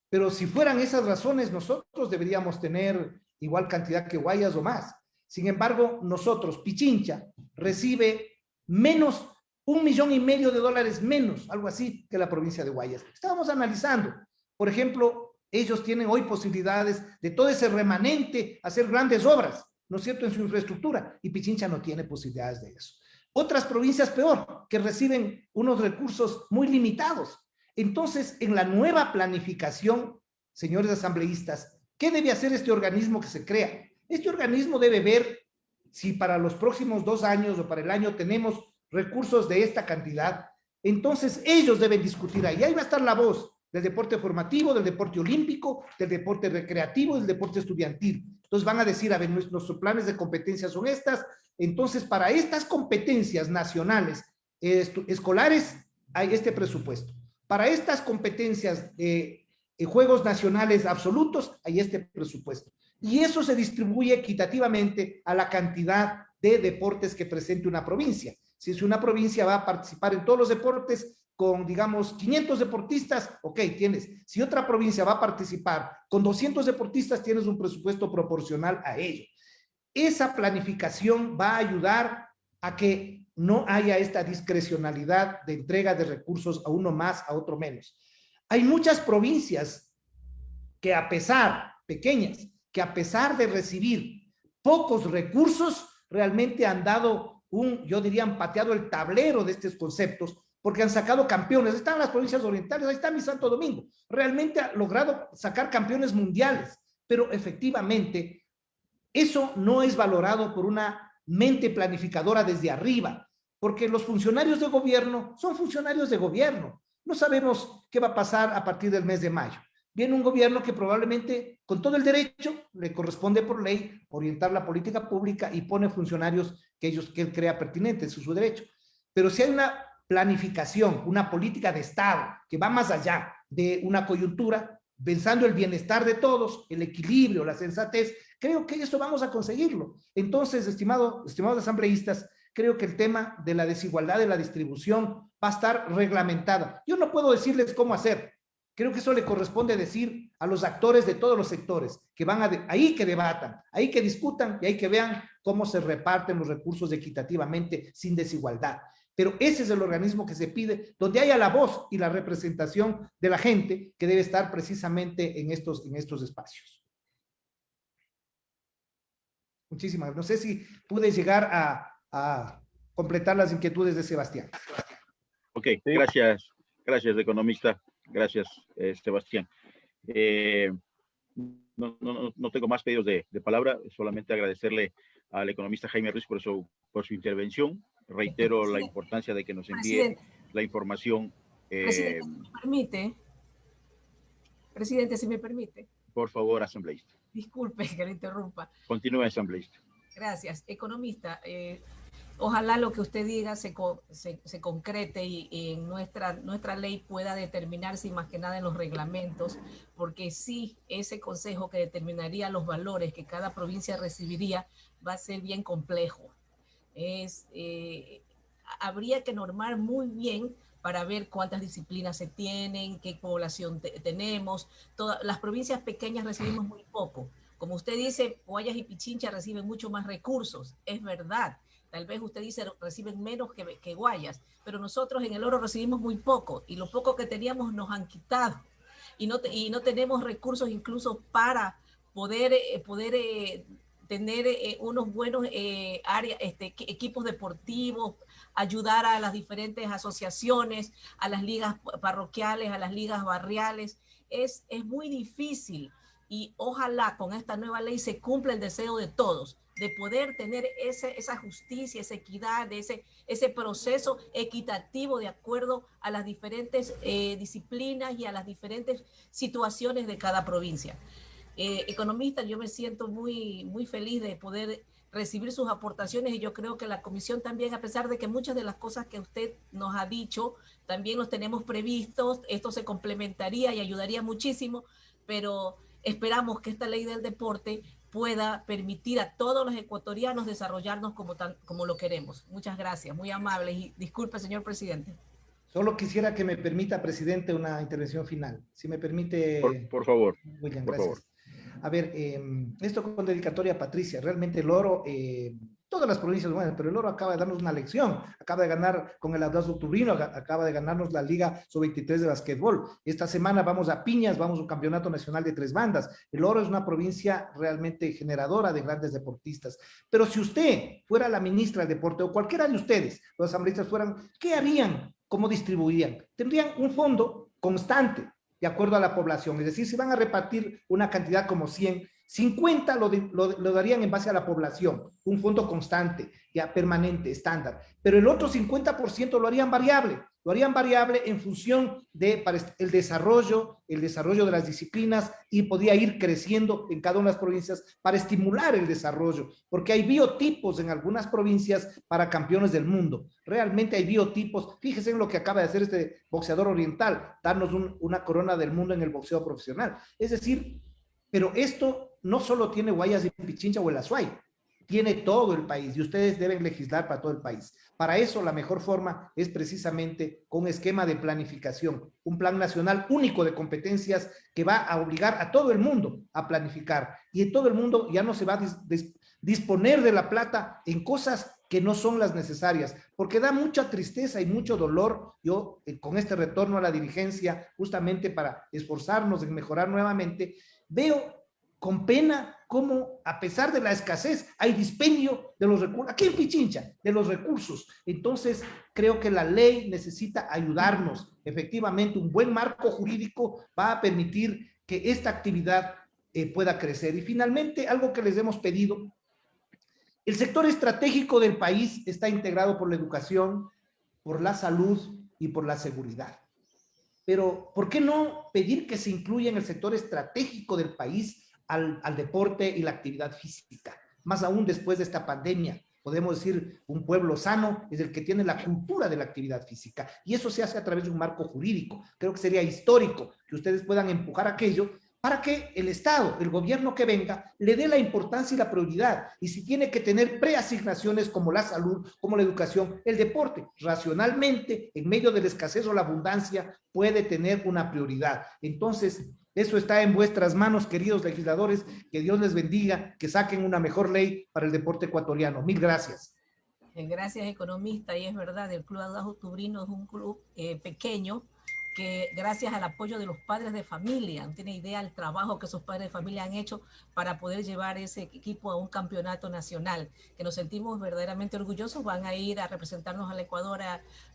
Pero si fueran esas razones, nosotros deberíamos tener igual cantidad que Guayas o más. Sin embargo, nosotros, Pichincha, recibe menos, $1,5 millones menos, algo así, que la provincia de Guayas. Estábamos analizando, por ejemplo, ellos tienen hoy posibilidades de todo ese remanente hacer grandes obras, ¿no es cierto?, en su infraestructura, y Pichincha no tiene posibilidades de eso. Otras provincias peor, que reciben unos recursos muy limitados. Entonces, en la nueva planificación, señores asambleístas, ¿qué debe hacer este organismo que se crea? Este organismo debe ver si para los próximos 2 años o para el año tenemos recursos de esta cantidad. Entonces ellos deben discutir ahí. Ahí va a estar la voz del deporte formativo, del deporte olímpico, del deporte recreativo, del deporte estudiantil. Entonces van a decir, a ver, nuestros planes de competencias son estas. Entonces, para estas competencias nacionales escolares hay este presupuesto. Para estas competencias juegos nacionales absolutos hay este presupuesto. Y eso se distribuye equitativamente a la cantidad de deportes que presente una provincia. Si es una provincia va a participar en todos los deportes con, digamos, 500 deportistas, ok, tienes. Si otra provincia va a participar con 200 deportistas, tienes un presupuesto proporcional a ello. Esa planificación va a ayudar a que no haya esta discrecionalidad de entrega de recursos a uno más, a otro menos. Hay muchas provincias que pequeñas, que a pesar de recibir pocos recursos, realmente han dado yo diría, han pateado el tablero de estos conceptos, porque han sacado campeones. Están las provincias orientales, ahí está mi Santo Domingo. Realmente ha logrado sacar campeones mundiales, pero efectivamente eso no es valorado por una mente planificadora desde arriba, porque los funcionarios de gobierno son funcionarios de gobierno. No sabemos qué va a pasar a partir del mes de mayo. Viene un gobierno que probablemente, con todo el derecho, le corresponde por ley orientar la política pública y pone funcionarios que él crea pertinentes, es su derecho. Pero si hay una planificación, una política de Estado que va más allá de una coyuntura, pensando el bienestar de todos, el equilibrio, la sensatez, creo que eso vamos a conseguirlo. Entonces, estimados asambleístas, creo que el tema de la desigualdad de la distribución va a estar reglamentada. Yo no puedo decirles cómo hacer. Creo que eso le corresponde decir a los actores de todos los sectores, que van ahí que debatan, ahí que discutan y ahí que vean cómo se reparten los recursos equitativamente, sin desigualdad. Pero ese es el organismo que se pide, donde haya la voz y la representación de la gente que debe estar precisamente en estos espacios. Muchísimas gracias. No sé si pude llegar a completar las inquietudes de Sebastián. Ok, gracias, economista. Gracias, Sebastián. No tengo más pedidos de palabra, solamente agradecerle al economista Jaime Ruiz por su intervención. Reitero la importancia de que nos envíe la información. Presidente, si me permite. Presidente, si me permite. Por favor, asambleísta. Disculpe que le interrumpa. Continúe, asambleísta. Gracias. Economista, ojalá lo que usted diga se concrete y en nuestra ley pueda determinarse, y más que nada en los reglamentos, porque sí, ese consejo que determinaría los valores que cada provincia recibiría va a ser bien complejo. Habría que normar muy bien para ver cuántas disciplinas se tienen, qué población tenemos. Las provincias pequeñas recibimos muy poco. Como usted dice, Guayas y Pichincha reciben mucho más recursos, es verdad. Tal vez usted dice reciben menos que Guayas, pero nosotros en El Oro recibimos muy poco y lo poco que teníamos nos han quitado. Y no tenemos recursos incluso para poder tener unos buenos equipos deportivos, ayudar a las diferentes asociaciones, a las ligas parroquiales, a las ligas barriales. Es muy difícil y ojalá con esta nueva ley se cumpla el deseo de todos, de poder tener esa justicia, esa equidad, ese proceso equitativo de acuerdo a las diferentes disciplinas y a las diferentes situaciones de cada provincia. Economista, yo me siento muy feliz de poder recibir sus aportaciones y yo creo que la comisión también, a pesar de que muchas de las cosas que usted nos ha dicho, también los tenemos previstos, esto se complementaría y ayudaría muchísimo, pero esperamos que esta ley del deporte pueda permitir a todos los ecuatorianos desarrollarnos como lo queremos. Muchas gracias, muy amables y disculpe, señor presidente. Solo quisiera que me permita, presidente, una intervención final. Si me permite. Por favor. William, por gracias. Favor. A ver, esto con dedicatoria a Patricia. Realmente El Oro, todas las provincias, bueno, pero El Oro acaba de darnos una lección. Acaba de ganar con el Abrazo Turrino, acaba de ganarnos la Liga Sub-23 de basquetbol. Esta semana vamos a Piñas, vamos a un campeonato nacional de 3 bandas. El Oro es una provincia realmente generadora de grandes deportistas. Pero si usted fuera la ministra del Deporte o cualquiera de ustedes, los asambleístas fueran, ¿qué harían? ¿Cómo distribuirían? Tendrían un fondo constante de acuerdo a la población, es decir, si van a repartir una cantidad como 100, 50 lo darían en base a la población, un fondo constante, ya permanente, estándar, pero el otro 50% lo harían variable en función para el desarrollo de las disciplinas y podía ir creciendo en cada una de las provincias para estimular el desarrollo, porque hay biotipos en algunas provincias para campeones del mundo, realmente hay biotipos, fíjense en lo que acaba de hacer este boxeador oriental, darnos una corona del mundo en el boxeo profesional, es decir, pero esto no solo tiene Guayas y Pichincha o el Azuay, tiene todo el país y ustedes deben legislar para todo el país. Para eso la mejor forma es precisamente con un esquema de planificación, un plan nacional único de competencias que va a obligar a todo el mundo a planificar y en todo el mundo ya no se va a disponer de la plata en cosas que no son las necesarias, porque da mucha tristeza y mucho dolor. Yo con este retorno a la dirigencia, justamente para esforzarnos en mejorar nuevamente, veo con pena cómo a pesar de la escasez hay dispendio de los recursos, aquí en Pichincha, de los recursos. Entonces creo que la ley necesita ayudarnos. Efectivamente, un buen marco jurídico va a permitir que esta actividad pueda crecer. Y finalmente, algo que les hemos pedido, el sector estratégico del país está integrado por la educación, por la salud y por la seguridad. Pero, ¿por qué no pedir que se incluya en el sector estratégico del país al deporte y la actividad física? Más aún después de esta pandemia, podemos decir, un pueblo sano es el que tiene la cultura de la actividad física, y eso se hace a través de un marco jurídico. Creo que sería histórico que ustedes puedan empujar aquello para que el Estado, el gobierno que venga, le dé la importancia y la prioridad. Y si tiene que tener preasignaciones como la salud, como la educación, el deporte, racionalmente, en medio de la escasez o la abundancia, puede tener una prioridad. Entonces, eso está en vuestras manos, queridos legisladores. Que Dios les bendiga, que saquen una mejor ley para el deporte ecuatoriano. Mil gracias. Gracias, economista. Y es verdad, el Club Audax Octubrino es un club pequeño, que gracias al apoyo de los padres de familia, no tiene idea el trabajo que esos padres de familia han hecho para poder llevar ese equipo a un campeonato nacional, que nos sentimos verdaderamente orgullosos. Van a ir a representarnos al Ecuador,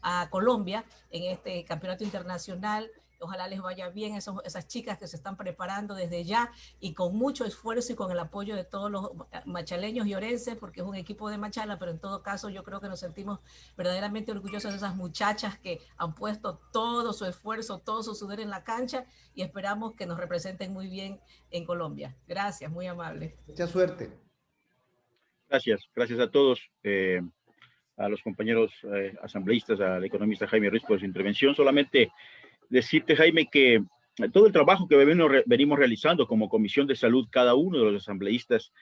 a Colombia, en este campeonato internacional. Ojalá les vaya bien esas chicas que se están preparando desde ya y con mucho esfuerzo y con el apoyo de todos los machaleños y orenses, porque es un equipo de Machala, pero en todo caso yo creo que nos sentimos verdaderamente orgullosos de esas muchachas que han puesto todo su esfuerzo, todo su sudor en la cancha, y esperamos que nos representen muy bien en Colombia. Gracias, muy amable. Mucha suerte. Gracias a todos, a los compañeros asambleístas, al economista Jaime Ruiz por su intervención. Solamente decirte, Jaime, que todo el trabajo que venimos realizando como Comisión de Salud, cada uno de los asambleístas,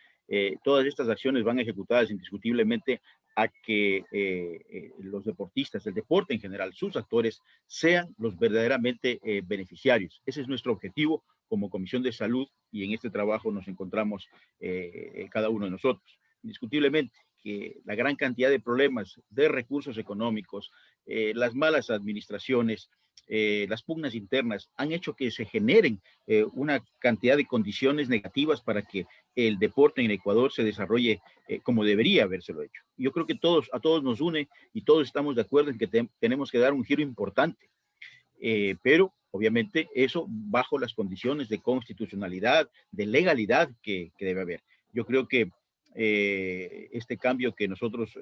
todas estas acciones van ejecutadas indiscutiblemente a que los deportistas, el deporte en general, sus actores, sean los verdaderamente beneficiarios. Ese es nuestro objetivo como Comisión de Salud, y en este trabajo nos encontramos cada uno de nosotros. Indiscutiblemente que la gran cantidad de problemas de recursos económicos, las malas administraciones, las pugnas internas han hecho que se generen una cantidad de condiciones negativas para que el deporte en Ecuador se desarrolle como debería habérselo hecho. Yo creo que a todos nos une y todos estamos de acuerdo en que tenemos que dar un giro importante, pero obviamente eso bajo las condiciones de constitucionalidad, de legalidad que debe haber. Yo creo que este cambio que nosotros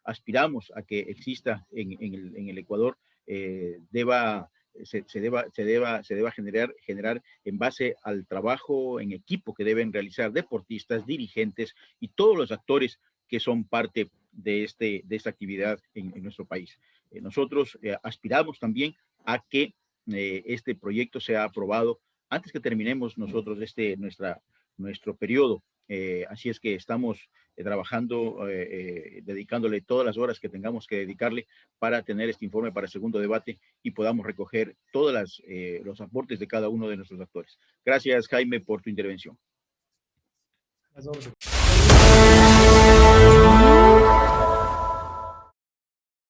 aspiramos a que exista en el Ecuador se deba generar en base al trabajo en equipo que deben realizar deportistas, dirigentes y todos los actores que son parte de esta actividad en nuestro país. Nosotros aspiramos también a que este proyecto sea aprobado antes que terminemos nosotros nuestro periodo. Así es que estamos trabajando, dedicándole todas las horas que tengamos que dedicarle para tener este informe para el segundo debate y podamos recoger todos los aportes de cada uno de nuestros actores. Gracias, Jaime, por tu intervención. Las 11.